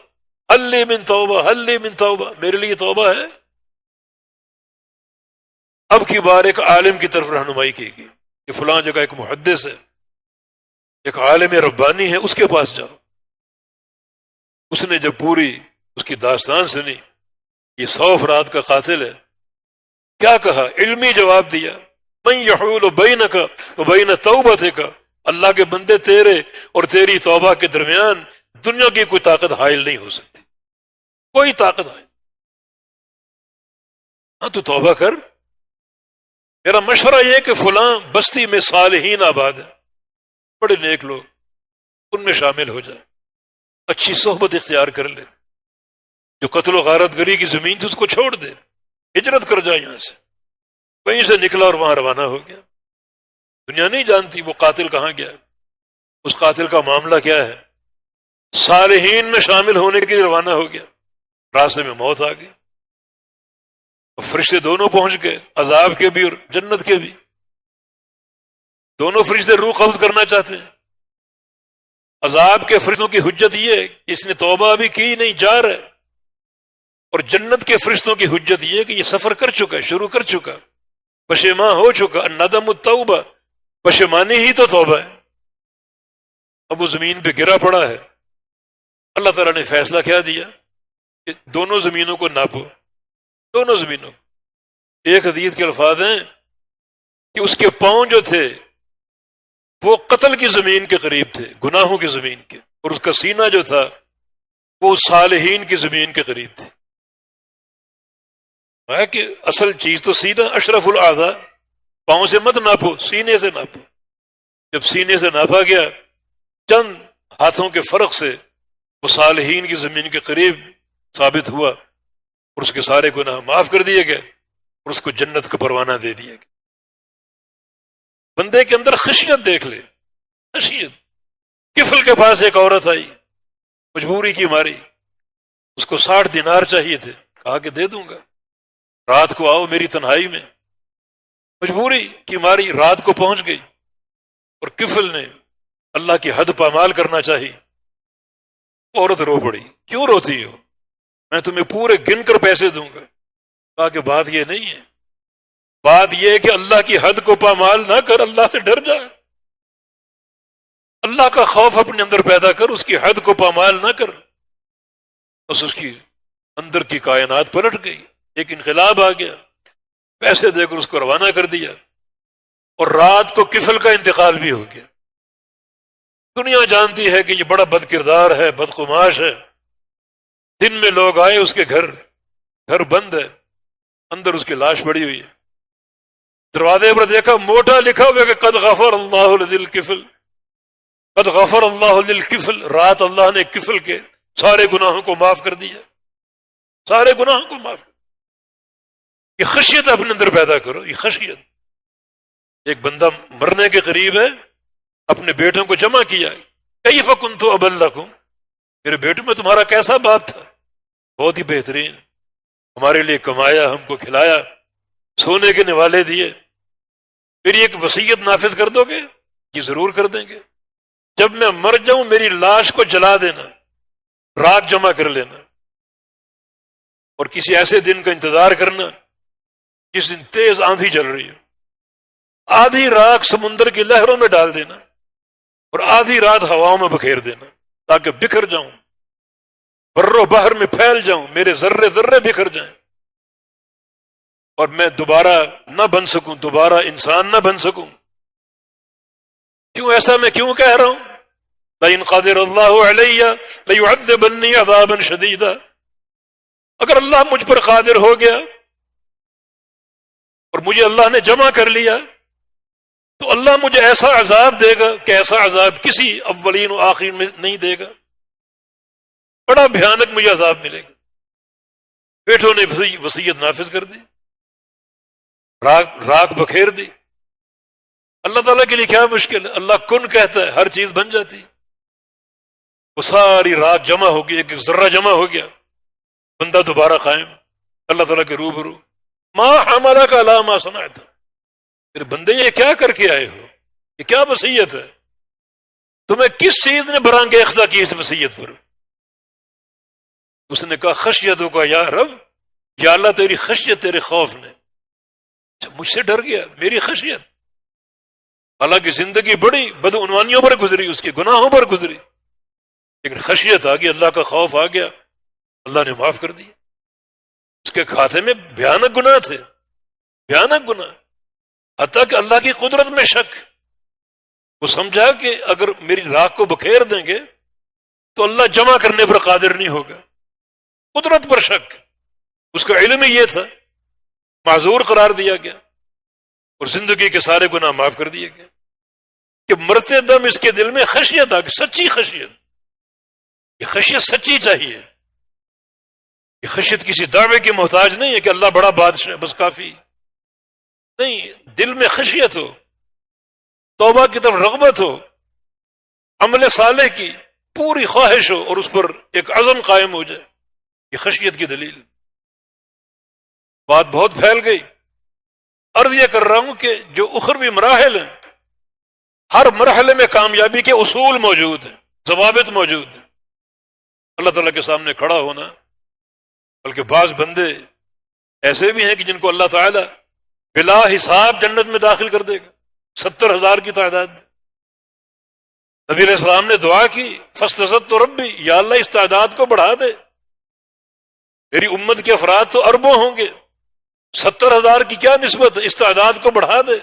حل لی من توبہ، حل لی من توبہ، میرے لیے توبہ ہے؟ اب کی بار ایک عالم کی طرف رہنمائی کی گئی کہ فلاں جگہ ایک محدث ہے، ایک عالم ربانی ہے، اس کے پاس جاؤ۔ اس نے جب پوری اس کی داستان سنی، یہ 100 افراد کا قاتل ہے، کیا کہا؟ علمی جواب دیا، من یحول بینک وبین توبتک، اللہ کے بندے، تیرے اور تیری توبہ کے درمیان دنیا کی کوئی طاقت حائل نہیں ہو سکتی، کوئی طاقت حائل۔ ہاں تو توبہ کر۔ میرا مشورہ یہ کہ فلاں بستی میں صالحین آباد ہیں، بڑے نیک لوگ، ان میں شامل ہو جائے، اچھی صحبت اختیار کر لے، جو قتل و غارت گری کی زمین تھی اس کو چھوڑ دے، ہجرت کر جائے یہاں سے۔ وہیں سے نکلا اور وہاں روانہ ہو گیا۔ دنیا نہیں جانتی وہ قاتل کہاں گیا، اس قاتل کا معاملہ کیا ہے۔ صالحین میں شامل ہونے کے لیے روانہ ہو گیا، راستے میں موت آ گئی، فرشتے دونوں پہنچ گئے، عذاب کے بھی اور جنت کے بھی۔ دونوں فرشتے روح قبض کرنا چاہتے ہیں۔ عذاب کے فرشتوں کی حجت یہ ہے کہ اس نے توبہ ابھی کی نہیں، جا رہا ہے، اور جنت کے فرشتوں کی حجت یہ ہے کہ یہ سفر کر چکا ہے، شروع کر چکا، پشیماں ہو چکا۔ الندم التوبہ، پشیمانی ہی تو توبہ ہے۔ اب وہ زمین پہ گرا پڑا ہے۔ اللہ تعالیٰ نے فیصلہ کیا دیا کہ دونوں زمینوں کو ناپو، دونوں زمینوں۔ ایک حدیث کے الفاظ ہیں کہ اس کے پاؤں جو تھے وہ قتل کی زمین کے قریب تھے، گناہوں کی زمین کے، اور اس کا سینہ جو تھا وہ صالحین کی زمین کے قریب تھے۔ ہے کہ اصل چیز تو سینہ اشرف الاعضاء، پاؤں سے مت ناپو، سینے سے ناپو۔ جب سینے سے ناپا گیا، چند ہاتھوں کے فرق سے وہ صالحین کی زمین کے قریب ثابت ہوا اور اس کے سارے گناہ معاف کر دیے گئے اور اس کو جنت کا پروانہ دے دیا گیا۔ بندے کے اندر خشیت دیکھ لے، خشیت۔ کفل کے پاس ایک عورت آئی، مجبوری کی ماری، اس کو 60 دینار چاہیے تھے، کہا کہ دے دوں گا، رات کو آؤ میری تنہائی میں، مجبوری کی ماری رات کو پہنچ گئی، اور کفل نے اللہ کی حد پامال کرنا چاہی۔ عورت رو پڑی، کیوں روتی ہو؟ میں تمہیں پورے گن کر پیسے دوں گا۔ کہا کہ بات یہ نہیں ہے، بات یہ ہے کہ اللہ کی حد کو پامال نہ کر، اللہ سے ڈر جا، اللہ کا خوف اپنے اندر پیدا کر، اس کی حد کو پامال نہ کر۔ بس اس کی اندر کی کائنات پلٹ گئی، ایک انقلاب آ گیا، پیسے دے کر اس کو روانہ کر دیا، اور رات کو کفل کا انتقال بھی ہو گیا۔ دنیا جانتی ہے کہ یہ بڑا بد کردار ہے، بدقماش ہے۔ دن میں لوگ آئے اس کے گھر بند ہے، اندر اس کی لاش پڑی ہوئی ہے، دروازے پر دیکھا موٹا لکھا ہوا کہ قد غفر اللہ لذل کفل، قد غفر اللہ للکفل، رات اللہ نے کفل کے سارے گناہوں کو معاف کر دیا، سارے گناہوں کو معاف کر دیا۔ یہ خشیت اپنے اندر پیدا کرو، یہ خشیت۔ ایک بندہ مرنے کے قریب ہے، اپنے بیٹوں کو جمع کیا، کیف کنت ابا لکم، میرے بیٹوں میں تمہارا کیسا باپ تھا؟ بہت ہی بہترین، ہمارے لیے کمایا، ہم کو کھلایا، سونے کے نوالے دیے، میری ایک وصیت نافذ کر دو گے؟ یہ ضرور کر دیں گے، جب میں مر جاؤں میری لاش کو جلا دینا، رات جمع کر لینا، اور کسی ایسے دن کا انتظار کرنا جس دن تیز آندھی چل رہی ہو، آدھی رات سمندر کی لہروں میں ڈال دینا اور آدھی رات ہواؤں میں بکھیر دینا، تاکہ بکھر جاؤں، بر و بحر میں پھیل جاؤں، میرے ذرے ذرے بکھر جائیں، اور میں دوبارہ نہ بن سکوں، دوبارہ انسان نہ بن سکوں۔ کیوں ایسا میں کیوں کہہ رہا ہوں؟ لَإِنْ قَدِرَ اللَّهُ عَلَيَّ لَيُعَذِّبَنِّي عَذَابًا شَدِيدًا، اگر اللہ مجھ پر قادر ہو گیا اور مجھے اللہ نے جمع کر لیا تو اللہ مجھے ایسا عذاب دے گا کہ ایسا عذاب کسی اولین و آخرین میں نہیں دے گا، بڑا بھیانک مجھے عذاب ملے گا۔ بیٹوں نے وصیت نافذ کر دی، راک بکھیر دی۔ اللہ تعالیٰ کے لیے کیا مشکل ہے؟ اللہ کن کہتا ہے، ہر چیز بن جاتی۔ وہ ساری رات جمع ہو گئی، ایک ذرہ جمع ہو گیا، بندہ دوبارہ قائم اللہ تعالیٰ کے روبرو۔ ما حملک علی ما صنعت، پھر بندے یہ کیا کر کے آئے ہو؟ یہ کیا وصیت ہے؟ تمہیں کس چیز نے برانگیختہ کی اس وصیت پر؟ اس نے کہا خشیتوں کا یا رب، یا اللہ تیری خشیت، تیرے خوف نے مجھ سے ڈر گیا، میری خشیت۔ حالانکہ زندگی بڑی بدعنوانیوں پر گزری، اس کے گناہوں پر گزری، لیکن خشیت آ گئی، اللہ کا خوف آ گیا، اللہ نے معاف کر دیا۔ اس کے کھاتے میں بھیانک گناہ تھے، بھیانک گناہ، حتیٰ کہ اللہ کی قدرت میں شک۔ وہ سمجھا کہ اگر میری راکھ کو بکھیر دیں گے تو اللہ جمع کرنے پر قادر نہیں ہوگا، قدرت پر شک۔ اس کا علم ہی یہ تھا، معذور قرار دیا گیا اور زندگی کے سارے گناہ معاف کر دیے گئے کہ مرتے دم اس کے دل میں خشیت آ گئی، سچی خشیت۔ یہ خشیت سچی چاہیے، یہ خشیت کسی دعوے کی محتاج نہیں ہے کہ اللہ بڑا بادشاہ ہے بس کافی، نہیں، دل میں خشیت ہو، توبہ کی طرف رغبت ہو، عمل صالح کی پوری خواہش ہو اور اس پر ایک عزم قائم ہو جائے، یہ خشیت کی دلیل۔ بات بہت پھیل گئی، عرض یہ کر رہا ہوں کہ جو اخروی مراحل ہیں، ہر مرحلے میں کامیابی کے اصول موجود ہیں، ضوابط موجود ہیں۔ اللہ تعالیٰ کے سامنے کھڑا ہونا، بلکہ بعض بندے ایسے بھی ہیں کہ جن کو اللہ تعالیٰ بلا حساب جنت میں داخل کر دے گا، 70,000 کی تعداد میں۔ نبی علیہ السلام نے دعا کی، فاستزدت ربی، یا اللہ اس تعداد کو بڑھا دے، میری امت کے افراد تو اربوں ہوں گے، 70,000 کی کیا نسبت ہے، اس تعداد کو بڑھا دے۔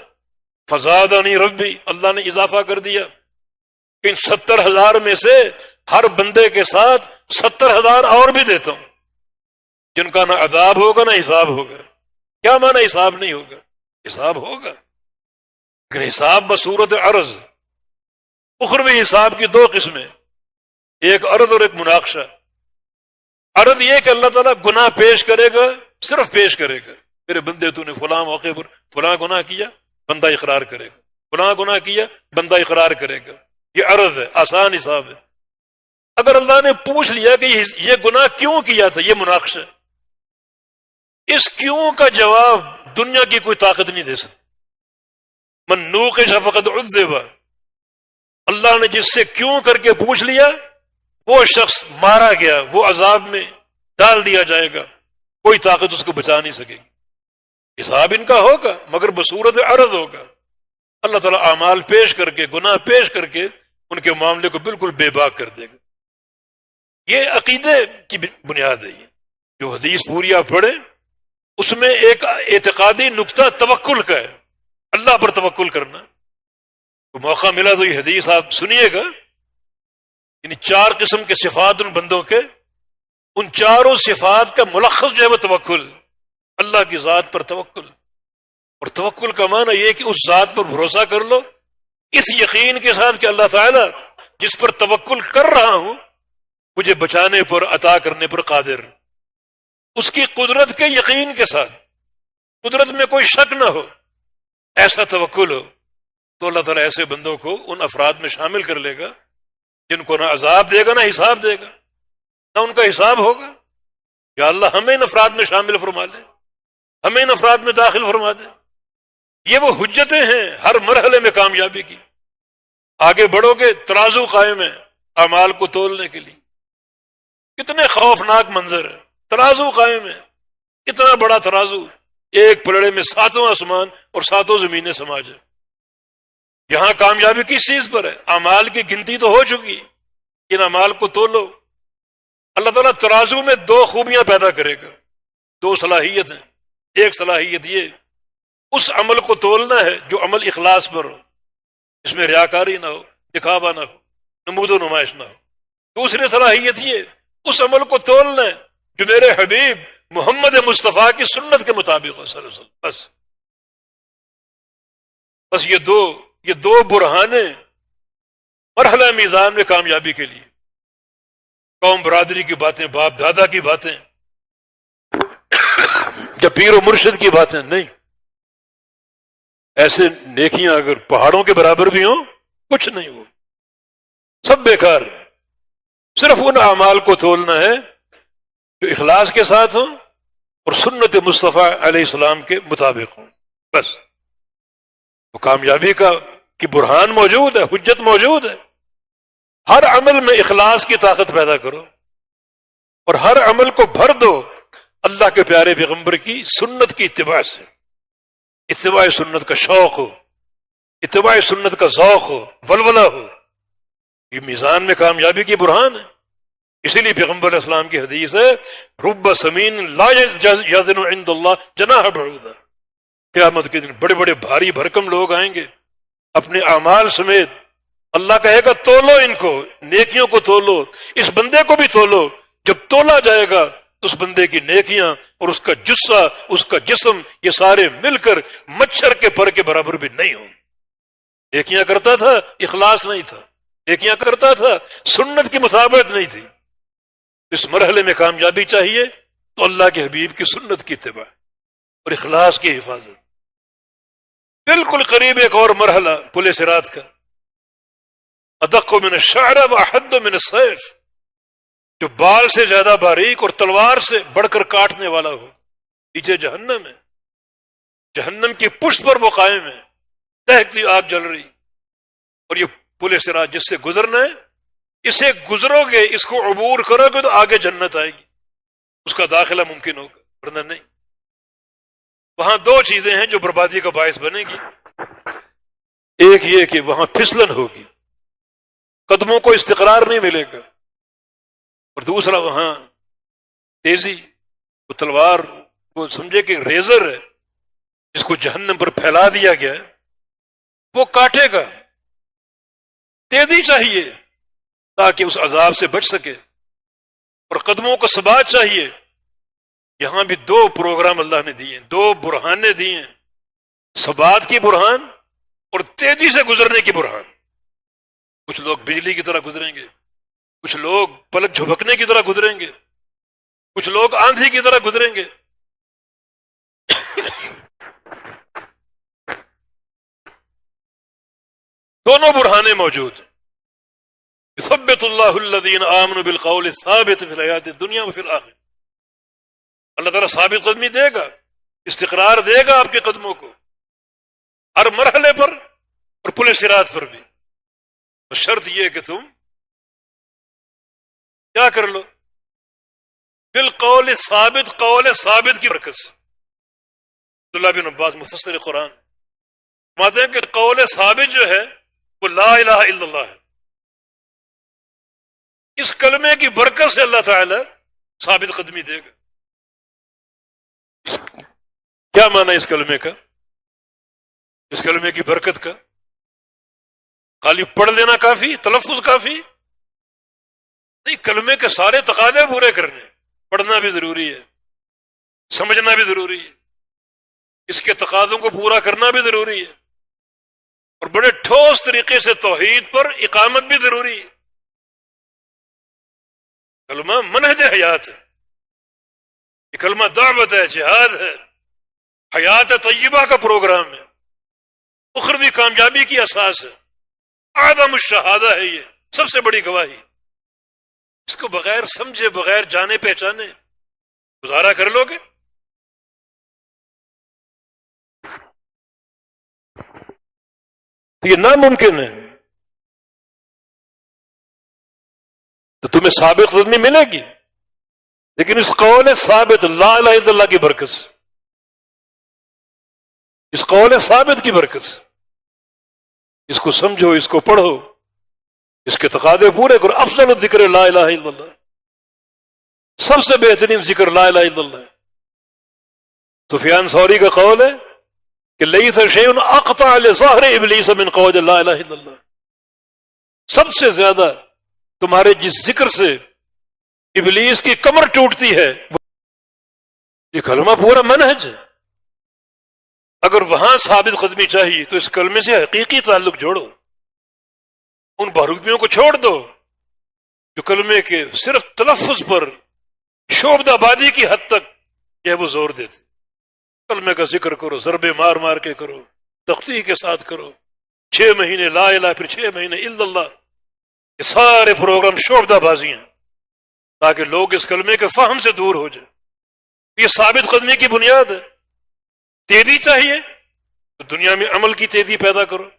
فزادنی ربی، اللہ نے اضافہ کر دیا کہ ان 70,000 میں سے ہر بندے کے ساتھ 70,000 اور بھی دیتا ہوں، جن کا نہ عذاب ہوگا نہ حساب ہوگا۔ کیا معنی حساب نہیں ہوگا؟ حساب ہوگا، لیکن حساب بصورت عرض۔ اخروی حساب کی دو قسمیں، ایک عرض اور ایک مناقشہ۔ عرض یہ کہ اللہ تعالیٰ گناہ پیش کرے گا، صرف پیش کرے گا، میرے بندے تو نے فلاں موقع پر فلاں گناہ کیا، بندہ اقرار کرے گا، فلاں گناہ کیا، بندہ اقرار کرے گا. یہ عرض ہے، آسان حساب ہے. اگر اللہ نے پوچھ لیا کہ یہ گناہ کیوں کیا تھا، یہ مناقشہ، اس کیوں کا جواب دنیا کی کوئی طاقت نہیں دے سکتی. من نوقش فقد عذب، اللہ نے جس سے کیوں کر کے پوچھ لیا وہ شخص مارا گیا، وہ عذاب میں ڈال دیا جائے گا، کوئی طاقت اس کو بچا نہیں سکے گی. حساب ان کا ہوگا مگر بصورت عرض ہوگا. اللہ تعالیٰ اعمال پیش کر کے، گناہ پیش کر کے ان کے معاملے کو بالکل بے باک کر دے گا. یہ عقیدے کی بنیاد ہے. یہ جو حدیث پوری آپ پڑھیں اس میں ایک اعتقادی نقطہ توکل کا ہے، اللہ پر توکل کرنا. تو موقع ملا تو یہ حدیث آپ سنیے گا. یعنی 4 قسم کے صفات ان بندوں کے، ان چاروں صفات کا ملخص جو ہے وہ توکل، اللہ کی ذات پر توکل. اور توکل کا معنی یہ کہ اس ذات پر بھروسہ کر لو اس یقین کے ساتھ کہ اللہ تعالیٰ جس پر توکل کر رہا ہوں مجھے بچانے پر، عطا کرنے پر قادر، اس کی قدرت کے یقین کے ساتھ، قدرت میں کوئی شک نہ ہو، ایسا توکل ہو تو اللہ تعالیٰ ایسے بندوں کو ان افراد میں شامل کر لے گا جن کو نہ عذاب دے گا نہ حساب دے گا، نہ ان کا حساب ہوگا. یا اللہ ہمیں ان افراد میں شامل فرما لے، ہمیں ان افراد میں داخل فرما دے. یہ وہ حجتیں ہیں ہر مرحلے میں کامیابی کی. آگے بڑھو گے ترازو قائم ہے اعمال کو تولنے کے لیے. کتنے خوفناک منظر ہے، ترازو قائم ہے، اتنا بڑا ترازو، ایک پلڑے میں 7 آسمان اور 7 زمینیں سما جائے. یہاں کامیابی کس چیز پر ہے؟ اعمال کی گنتی تو ہو چکی، ان اعمال کو تولو. اللہ تعالیٰ ترازو میں 2 خوبیاں پیدا کرے گا، 2 صلاحیتیں. ایک صلاحیت یہ اس عمل کو تولنا ہے جو عمل اخلاص پر ہو، اس میں ریاکاری نہ ہو، دکھاوا نہ ہو، نمود و نمائش نہ ہو. دوسری صلاحیت یہ اس عمل کو تولنا ہے جو میرے حبیب محمد مصطفیٰ کی سنت کے مطابق ہو صلی اللہ علیہ وسلم. بس یہ دو برہانے مرحلہ میزان میں کامیابی کے لیے. قوم برادری کی باتیں، باپ دادا کی باتیں یا پیر و مرشد کی باتیں نہیں. ایسے نیکیاں اگر پہاڑوں کے برابر بھی ہوں کچھ نہیں ہو، سب بیکار. صرف ان اعمال کو تولنا ہے جو اخلاص کے ساتھ ہوں اور سنت مصطفیٰ علیہ السلام کے مطابق ہوں. بس تو کامیابی کی برہان موجود ہے، حجت موجود ہے. ہر عمل میں اخلاص کی طاقت پیدا کرو اور ہر عمل کو بھر دو اللہ کے پیارے پیغمبر کی سنت کی اتباع سے. اتباع سنت کا شوق ہو، اتباع سنت کا ذوق ہو، ولولہ ہو. یہ میزان میں کامیابی کی برہان ہے. اسی لیے پیغمبر علیہ السلام کی حدیث ہے رب سمین لا یزن عند اللہ جناح بعوضہ. قیامت کے دن بڑے بڑے بھاری بھرکم لوگ آئیں گے اپنے اعمال سمیت. اللہ کہے گا تولو ان کو، نیکیوں کو تولو، اس بندے کو بھی تولو. جب تولا جائے گا اس بندے کی نیکیاں اور اس کا جسہ، اس کا جسم، یہ سارے مل کر مچھر کے پر کے برابر بھی نہیں ہوں. نیکیاں کرتا تھا، اخلاص نہیں تھا. نیکیاں کرتا تھا، سنت کی مطابقت نہیں تھی. اس مرحلے میں کامیابی چاہیے تو اللہ کے حبیب کی سنت کی اتباع اور اخلاص کی حفاظت. بالکل قریب ایک اور مرحلہ پل صراط کا، ادق من الشعر واحد من السیف، جو بال سے زیادہ باریک اور تلوار سے بڑھ کر کاٹنے والا ہو. نیچے جہنم ہے، جہنم کی پشت پر وہ قائم ہے، دہکتی آگ جل رہی. اور یہ پل صراط جس سے گزرنا ہے، اسے گزرو گے، اس کو عبور کرو گے تو آگے جنت آئے گی، اس کا داخلہ ممکن ہوگا، ورنہ نہیں. وہاں 2 چیزیں ہیں جو بربادی کا باعث بنے گی. ایک یہ کہ وہاں پھسلن ہوگی، قدموں کو استقرار نہیں ملے گا. اور دوسرا وہاں تیزی، وہ تلوار، وہ سمجھے کہ ریزر ہے جس کو جہنم پر پھیلا دیا گیا ہے، وہ کاٹے گا. تیزی چاہیے تاکہ اس عذاب سے بچ سکے، اور قدموں کو ثبات چاہیے. یہاں بھی 2 پروگرام اللہ نے دیے، 2 برہانے دیے ہیں، ثبات کی برہان اور تیزی سے گزرنے کی برہان. کچھ لوگ بجلی کی طرح گزریں گے، کچھ لوگ پلک جھپکنے کی طرح گزریں گے. کچھ لوگ آندھی کی طرح گزریں گے. دونوں برہانے موجود ہیں. یثبت اللہ الذین آمنوا بالقول الثابت فی الحیات الدنیا وفی الآخرہ. اللہ تعالیٰ ثابت قدمی دے گا، استقرار دے گا آپ کے قدموں کو ہر مرحلے پر اور پل صراط پر بھی. اور شرط یہ کہ تم کیا کر لو؟ بالقول ثابت، قول ثابت کی برکت سے. عبداللہ بن عباس مفسر قرآن فرماتے ہیں کہ قول ثابت جو ہے وہ لا الہ الا اللہ ہے. اس کلمے کی برکت سے اللہ تعالی ثابت قدمی دے گا. کیا معنی اس کلمے کا، اس کلمے کی برکت کا؟ خالی پڑھ لینا کافی، تلفظ کافی نہیں، کلمے کے سارے تقاضے پورے کرنے. پڑھنا بھی ضروری ہے، سمجھنا بھی ضروری ہے، اس کے تقاضوں کو پورا کرنا بھی ضروری ہے، اور بڑے ٹھوس طریقے سے توحید پر اقامت بھی ضروری ہے. کلمہ منہج حیات ہے، یہ کلمہ دعوت ہے، جہاد ہے، حیات طیبہ کا پروگرام ہے، اخروی کامیابی کی اساس ہے، اعظم الشہادہ ہے، یہ سب سے بڑی گواہی. اس کو بغیر سمجھے، بغیر جانے پہچانے گزارا کر لو گے؟ یہ ناممکن ہے. تو تمہیں ثابت قدمی ملے گی، لیکن اس قول ثابت لا الہ الا اللہ کی برکت سے، اس قول ثابت کی برکت سے اس کو سمجھو، اس کو پڑھو، اس کے تقاضے پورے کرو. افضل الذکر لا الہ الا اللہ، سب سے بہترین ذکر لا الہ الا اللہ. سفیان ثوری کا قول ہے کہ لیس شیء اقطع لظہر ابلیس من قول لا الہ الا اللہ. سب سے زیادہ تمہارے جس ذکر سے ابلیس کی کمر ٹوٹتی ہے یہ کلمہ پورا منہج ہے. اگر وہاں ثابت قدمی چاہیے تو اس کلمے سے حقیقی تعلق جوڑو، ان بہروپیوں کو چھوڑ دو جو کلمے کے صرف تلفظ پر شعبد آبادی کی حد تک یہ وہ زور دیتے. کلمے کا ذکر کرو، ضربے مار مار کے کرو، تختی کے ساتھ کرو، 6 مہینے لا الہ، پھر 6 مہینے الا اللہ. یہ سارے پروگرام شعبدہ بازی ہیں تاکہ لوگ اس کلمے کے فہم سے دور ہو جائیں. یہ ثابت قدمی کی بنیاد ہے. تیزی چاہیے تو دنیا میں عمل کی تیزی پیدا کرو.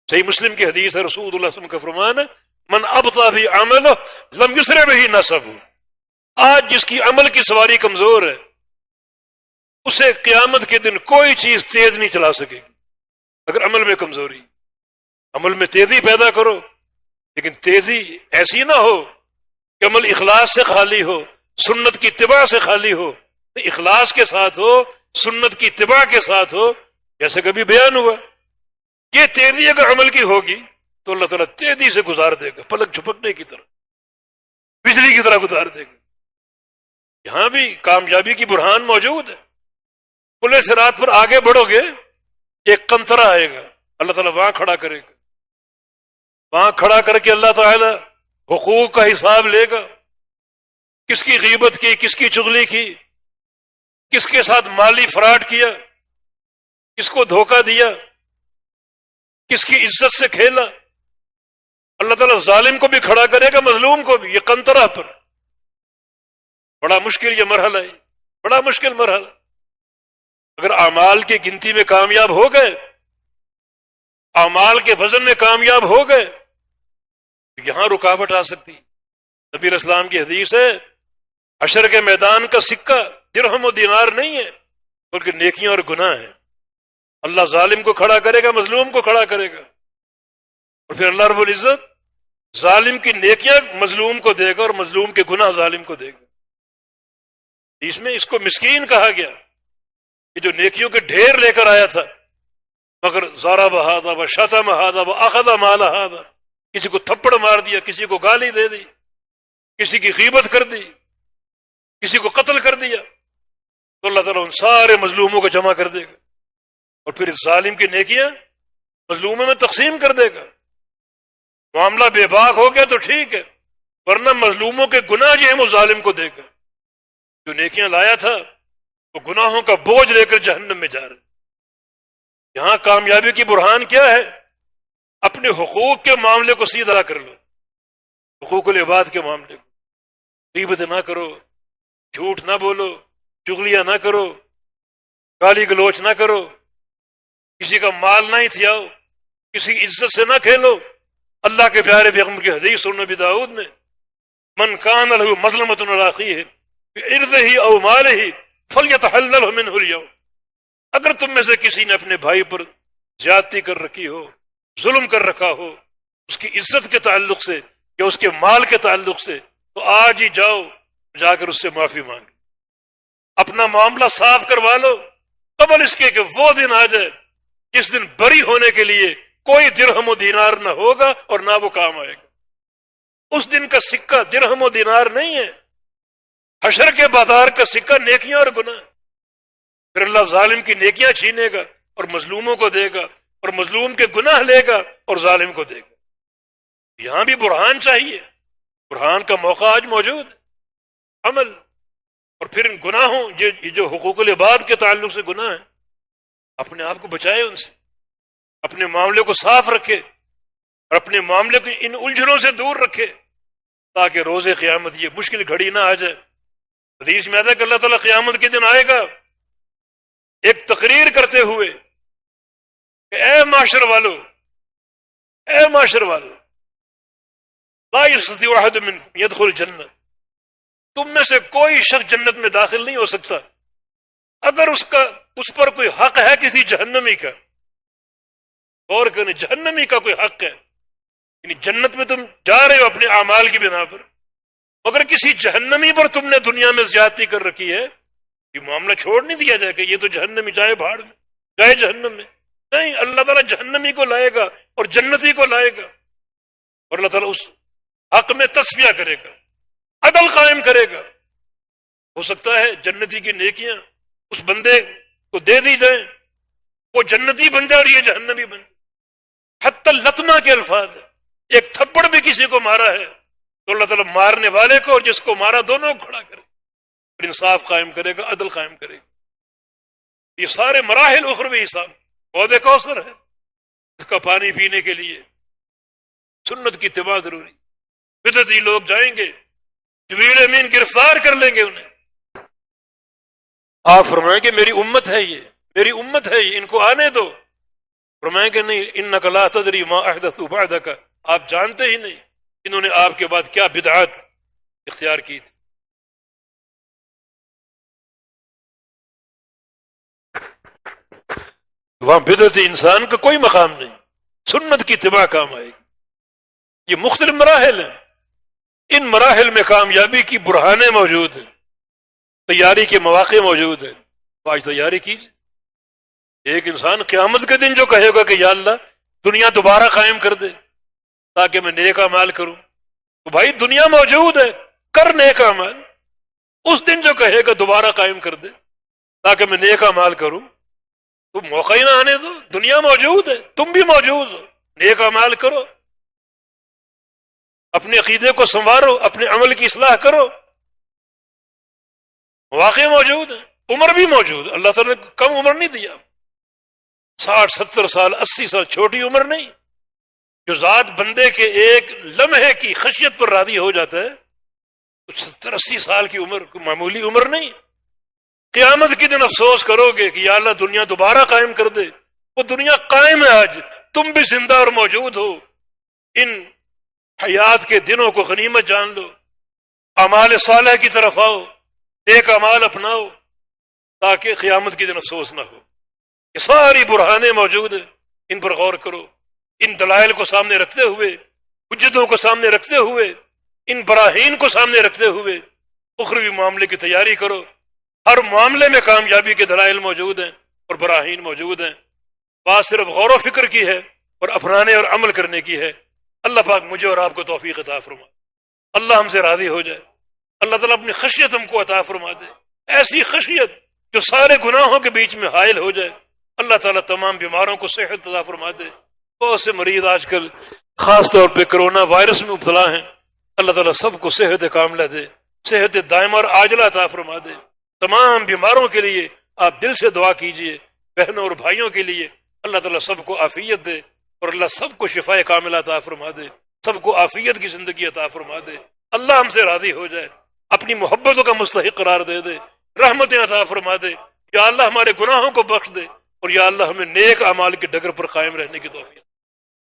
صحیح مسلم کی حدیث ہے، رسول اللہ صلی اللہ علیہ وسلم کا فرمان ہے من ابطأ بھی عملہ لم یسرع بہ نسبہ. آج جس کی عمل کی سواری کمزور ہے اسے قیامت کے دن کوئی چیز تیز نہیں چلا سکے گی. اگر عمل میں کمزوری، عمل میں تیزی پیدا کرو، لیکن تیزی ایسی نہ ہو کہ عمل اخلاص سے خالی ہو، سنت کی اتباع سے خالی ہو. اخلاص کے ساتھ ہو، سنت کی اتباع کے ساتھ ہو، جیسے کبھی بیان ہوا. یہ تیزی اگر عمل کی ہوگی تو اللہ تعالیٰ تیزی سے گزار دے گا، پلک جھپکنے کی طرح، بجلی کی طرح گزار دے گا. یہاں بھی کامیابی کی برہان موجود ہے. پل صراط پر آگے بڑھو گے، ایک قنطرہ آئے گا، اللہ تعالیٰ وہاں کھڑا کرے گا. وہاں کھڑا کر کے اللہ تعالیٰ حقوق کا حساب لے گا. کس کی غیبت کی، کس کی چغلی کی، کس کے ساتھ مالی فراڈ کیا، کس کو دھوکہ دیا، کس کی عزت سے کھیلا. اللہ تعالیٰ ظالم کو بھی کھڑا کرے گا، مظلوم کو بھی. یہ قنطرہ پر بڑا مشکل یہ مرحلہ ہے، بڑا مشکل مرحلہ. اگر اعمال کی گنتی میں کامیاب ہو گئے، اعمال کے وزن میں کامیاب ہو گئے، یہاں رکاوٹ آ سکتی. نبی علیہ السلام کی حدیث ہے حشر کے میدان کا سکہ درہم و دینار نہیں ہے بلکہ نیکیاں اور گناہ ہیں. اللہ ظالم کو کھڑا کرے گا، مظلوم کو کھڑا کرے گا، اور پھر اللہ رب العزت ظالم کی نیکیاں مظلوم کو دے گا اور مظلوم کے گناہ ظالم کو دے گا. اس میں اس کو مسکین کہا گیا کہ جو نیکیوں کے ڈھیر لے کر آیا تھا مگر ضرب ھذا وشتم ھذا واخذ مال ھذا، کسی کو تھپڑ مار دیا، کسی کو گالی دے دی، کسی کی غیبت کر دی، کسی کو قتل کر دیا، تو اللہ تعالیٰ ان سارے مظلوموں کو جمع کر دے گا اور پھر اس ظالم کی نیکیاں مظلوموں میں تقسیم کر دے گا. معاملہ بے باک ہو گیا تو ٹھیک ہے، ورنہ مظلوموں کے گناہ جو ہیں وہ ظالم کو دے گا. جو نیکیاں لایا تھا وہ گناہوں کا بوجھ لے کر جہنم میں جا رہا ہے۔ یہاں کامیابی کی برہان کیا ہے؟ اپنے حقوق کے معاملے کو سیدھا کر لو، حقوق العباد کے معاملے کو، غیبت نہ کرو، جھوٹ نہ بولو، چغلیاں نہ کرو، گالی گلوچ نہ کرو، کسی کا مال نہ ہتھیاؤ، کسی کی عزت سے نہ کھیلو۔ اللہ کے پیارے پیغمبر کی حدیث سنن نبی داؤد میں، من کان لہ مظلمۃ علی اخیہ بعرضہ او مالہ فلیتحللہ منہ اليوم، اگر تم میں سے کسی نے اپنے بھائی پر زیادتی کر رکھی ہو، ظلم کر رکھا ہو، اس کی عزت کے تعلق سے یا اس کے مال کے تعلق سے، تو آج ہی جاؤ جا کر اس سے معافی مانگ، اپنا معاملہ صاف کروا لو، قبل اس کے کہ وہ دن آ جائے جس دن بری ہونے کے لیے کوئی درہم و دینار نہ ہوگا اور نہ وہ کام آئے گا۔ اس دن کا سکہ درہم و دینار نہیں ہے، حشر کے بازار کا سکہ نیکیاں اور گناہ۔ پھر اللہ ظالم کی نیکیاں چھینے گا اور مظلوموں کو دے گا، اور مظلوم کے گناہ لے گا اور ظالم کو دے گا۔ یہاں بھی برہان چاہیے، برہان کا موقع آج موجود ہے، عمل۔ اور پھر ان گناہوں، یہ جو حقوق العباد کے تعلق سے گناہ ہیں، اپنے آپ کو بچائے ان سے، اپنے معاملے کو صاف رکھے اور اپنے معاملے کو ان الجھنوں سے دور رکھے، تاکہ روز قیامت یہ مشکل گھڑی نہ آ جائے۔ حدیث میں آتا ہے کہ اللہ تعالیٰ قیامت کے دن آئے گا ایک تقریر کرتے ہوئے کہ اے معاشر والو، اے معاشر والو، لا یستطیع احد منکم یدخل الجنہ، تم میں سے کوئی شخص جنت میں داخل نہیں ہو سکتا اگر اس پر کوئی حق ہے کسی جہنمی کا۔ غور کریں، جہنمی کا کوئی حق ہے، یعنی جنت میں تم جا رہے ہو اپنے اعمال کی بنا پر، اگر کسی جہنمی پر تم نے دنیا میں زیادتی کر رکھی ہے، یہ معاملہ چھوڑ نہیں دیا جائے کہ یہ تو جہنمی جائے بھاڑ میں، جائے جہنم میں، نہیں، اللہ تعالیٰ جہنمی کو لائے گا اور جنتی کو لائے گا، اور اللہ تعالیٰ اس حق میں تصفیہ کرے گا، عدل قائم کرے گا۔ ہو سکتا ہے جنتی کی نیکیاں اس بندے کو دے دی جائیں، وہ جنتی بن جائے اور یہ جہنمی بن جائے۔ حتی لطمہ کے الفاظ ہے، ایک تھپڑ بھی کسی کو مارا ہے تو اللہ تعالیٰ مارنے والے کو اور جس کو مارا دونوں کو کھڑا کرے، اور انصاف قائم کرے گا، عدل قائم کرے گا۔ یہ سارے مراحل اخروی حساب، عہد کوثر ہے، اس کا پانی پینے کے لیے سنت کی اتباع ضروری۔ بدعتی لوگ جائیں گے، جبریل امین گرفتار کر لیں گے انہیں، آپ فرمائیں گے میری امت ہے یہ، میری امت ہے یہ، ان کو آنے دو۔ فرمائیں گے نہیں، انک لا تدری ما احدثوا بعدک، آپ جانتے ہی نہیں انہوں نے آپ کے بعد کیا بدعات اختیار کی تھی۔ وہاں بدعتی انسان کا کوئی مقام نہیں، سنت کی اتباع کام آئے گی۔ یہ مختلف مراحل ہیں، ان مراحل میں کامیابی کی برہانیں موجود ہیں، تیاری کے مواقع موجود ہیں، تو آج تیاری کیجیے۔ ایک انسان قیامت کے دن جو کہے گا کہ یا اللہ دنیا دوبارہ قائم کر دے تاکہ میں نیک اعمال کروں، تو بھائی دنیا موجود ہے، کر نیک اعمال۔ اس دن جو کہے گا دوبارہ قائم کر دے تاکہ میں نیک اعمال کروں، تو موقع ہی نہ آنے دو، دنیا موجود ہے، تم بھی موجود ہو، نیک اعمال کرو، اپنے عقیدے کو سنوارو، اپنے عمل کی اصلاح کرو۔ مواقع موجود ہیں، عمر بھی موجود ہے، اللہ تعالیٰ نے کم عمر نہیں دیا، 60 70 سال 80 سال چھوٹی عمر نہیں۔ جو ذات بندے کے ایک لمحے کی خشیت پر راضی ہو جاتا ہے، 70 80 سال کی عمر کوئی معمولی عمر نہیں۔ قیامت کے دن افسوس کرو گے کہ یا اللہ دنیا دوبارہ قائم کر دے، وہ دنیا قائم ہے آج، تم بھی زندہ اور موجود ہو۔ ان حیات کے دنوں کو غنیمت جان لو، اعمال صالح کی طرف آؤ، نیک اعمال اپناؤ، تاکہ قیامت کے دن افسوس نہ ہو۔ یہ ساری برہانیں موجود ہیں، ان پر غور کرو، ان دلائل کو سامنے رکھتے ہوئے، حجتوں کو سامنے رکھتے ہوئے، ان براہین کو سامنے رکھتے ہوئے اخروی معاملے کی تیاری کرو۔ ہر معاملے میں کامیابی کے دلائل موجود ہیں اور براہین موجود ہیں، بات صرف غور و فکر کی ہے اور اپنانے اور عمل کرنے کی ہے۔ اللہ پاک مجھے اور آپ کو توفیق عطا فرما، اللہ ہم سے راضی ہو جائے، اللہ تعالیٰ اپنی خشیت ہم کو عطا فرما دے، ایسی خشیت جو سارے گناہوں کے بیچ میں حائل ہو جائے۔ اللہ تعالیٰ تمام بیماروں کو صحت عطا فرما دے۔ بہت سے مریض آج کل خاص طور پہ کرونا وائرس میں مبتلا ہیں، اللہ تعالیٰ سب کو صحت کاملہ دے، صحت دائمہ اور عاجلہ عطا فرما دے۔ تمام بیماروں کے لیے آپ دل سے دعا کیجئے، بہنوں اور بھائیوں کے لیے اللہ تعالیٰ سب کو عافیت دے، اور اللہ سب کو شفاء کاملہ عطا فرما دے، سب کو عافیت کی زندگی عطا فرما دے۔ اللہ ہم سے راضی ہو جائے، اپنی محبتوں کا مستحق قرار دے دے، رحمتیں عطا فرما دے۔ یا اللہ ہمارے گناہوں کو بخش دے، اور یا اللہ ہمیں نیک اعمال کی ڈگر پر قائم رہنے کی توفیق۔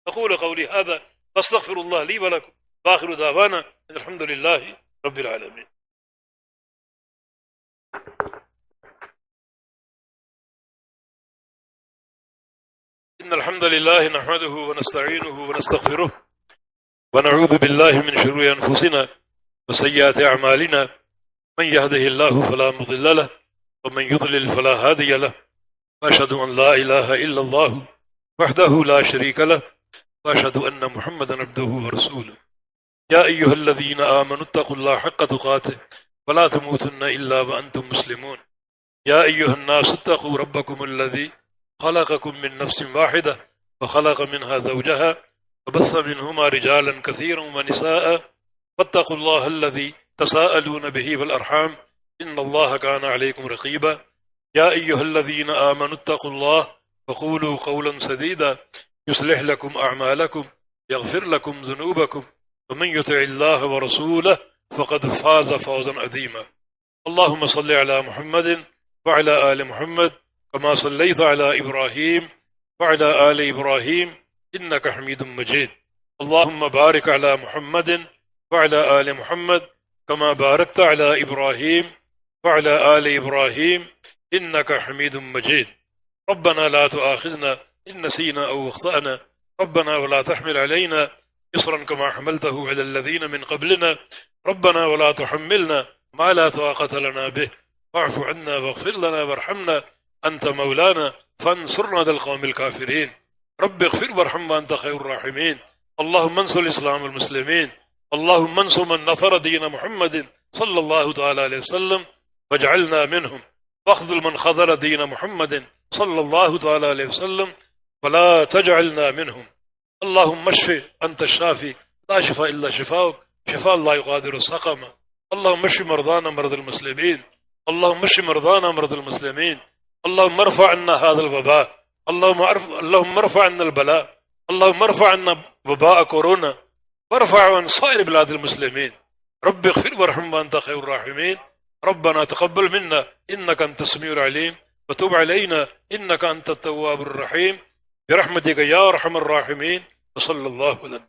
اقول قولی ھذا واستغفر اللہ لی ولکم وآخر دعوانا ان الحمد للہ رب العالمین۔ ان الحمد للہ نحمده ونستعینه ونستغفره ونعوذ باللہ من شرور انفسنا وسیئات اعمالنا من يهده الله فلا مضل له ومن يضلل فلا هادي له واشهد ان لا اله الا الله وحده لا شريك له واشهد ان محمدا عبده ورسوله يا ايها الذين امنوا اتقوا الله حق تقاته ولا تموتن الا وانتم مسلمون يا ايها الناس اتقوا ربكم الذي خلقكم من نفس واحده وخلق منها زوجها وبث منهما رجالا كثيرا ونساء فاتقوا الله الذي تساءلون به والارحام ان الله كان عليكم رقيبا يا ايها الذين امنوا اتقوا الله وقولوا قولا سديدا يصلح لكم اعمالكم يغفر لكم ذنوبكم ومن يطع الله ورسوله فقد فاز فوزا عظيما اللهم صل على محمد وعلى آل محمد كما صليت على إبراهيم وعلى آل إبراهيم إنك حميد مجيد اللهم بارك على محمد وعلى آل محمد كما باركت على إبراهيم وعلى آل إبراهيم إنك حميد مجيد ربنا لا تؤاخذنا إن نسينا أو أخطأنا ربنا ولا تحمل علينا إصرا كما حملته على الذين من قبلنا ربنا ولا تحملنا ما لا طاقة لنا به واعف عنا واغفر لنا وارحمنا أنت مولانا فانصرنا على القوم الكافرين رب اغفر وارحم وأنت خير الراحمين اللهم انصر الإسلام والمسلمين اللهم انصر من نصر دين محمد صلى الله تعالى عليه وسلم واجعلنا منهم واخذل من خذل دين محمد صلى الله تعالى عليه وسلم ولا تجعلنا منهم اللهم اشف أنت الشافي لا شفاء إلا شفاؤك شفاء لا يغادر سقما اللهم اشف مرضانا مرضى المسلمين اللهم اشف مرضانا مرضى المسلمين اللهم ارفع عنا هذا الوباء اللهم ارفع عنا البلاء اللهم ارفع عنا وباء كورونا وارفع عن صائر بلاد المسلمين رب اغفر وارحم وأنت خير الراحمين ربنا تقبل منا إنك أنت السميع العليم وتب علينا إنك أنت التواب الرحيم برحمتك يا أرحم الراحمين وصلى الله عليه وسلم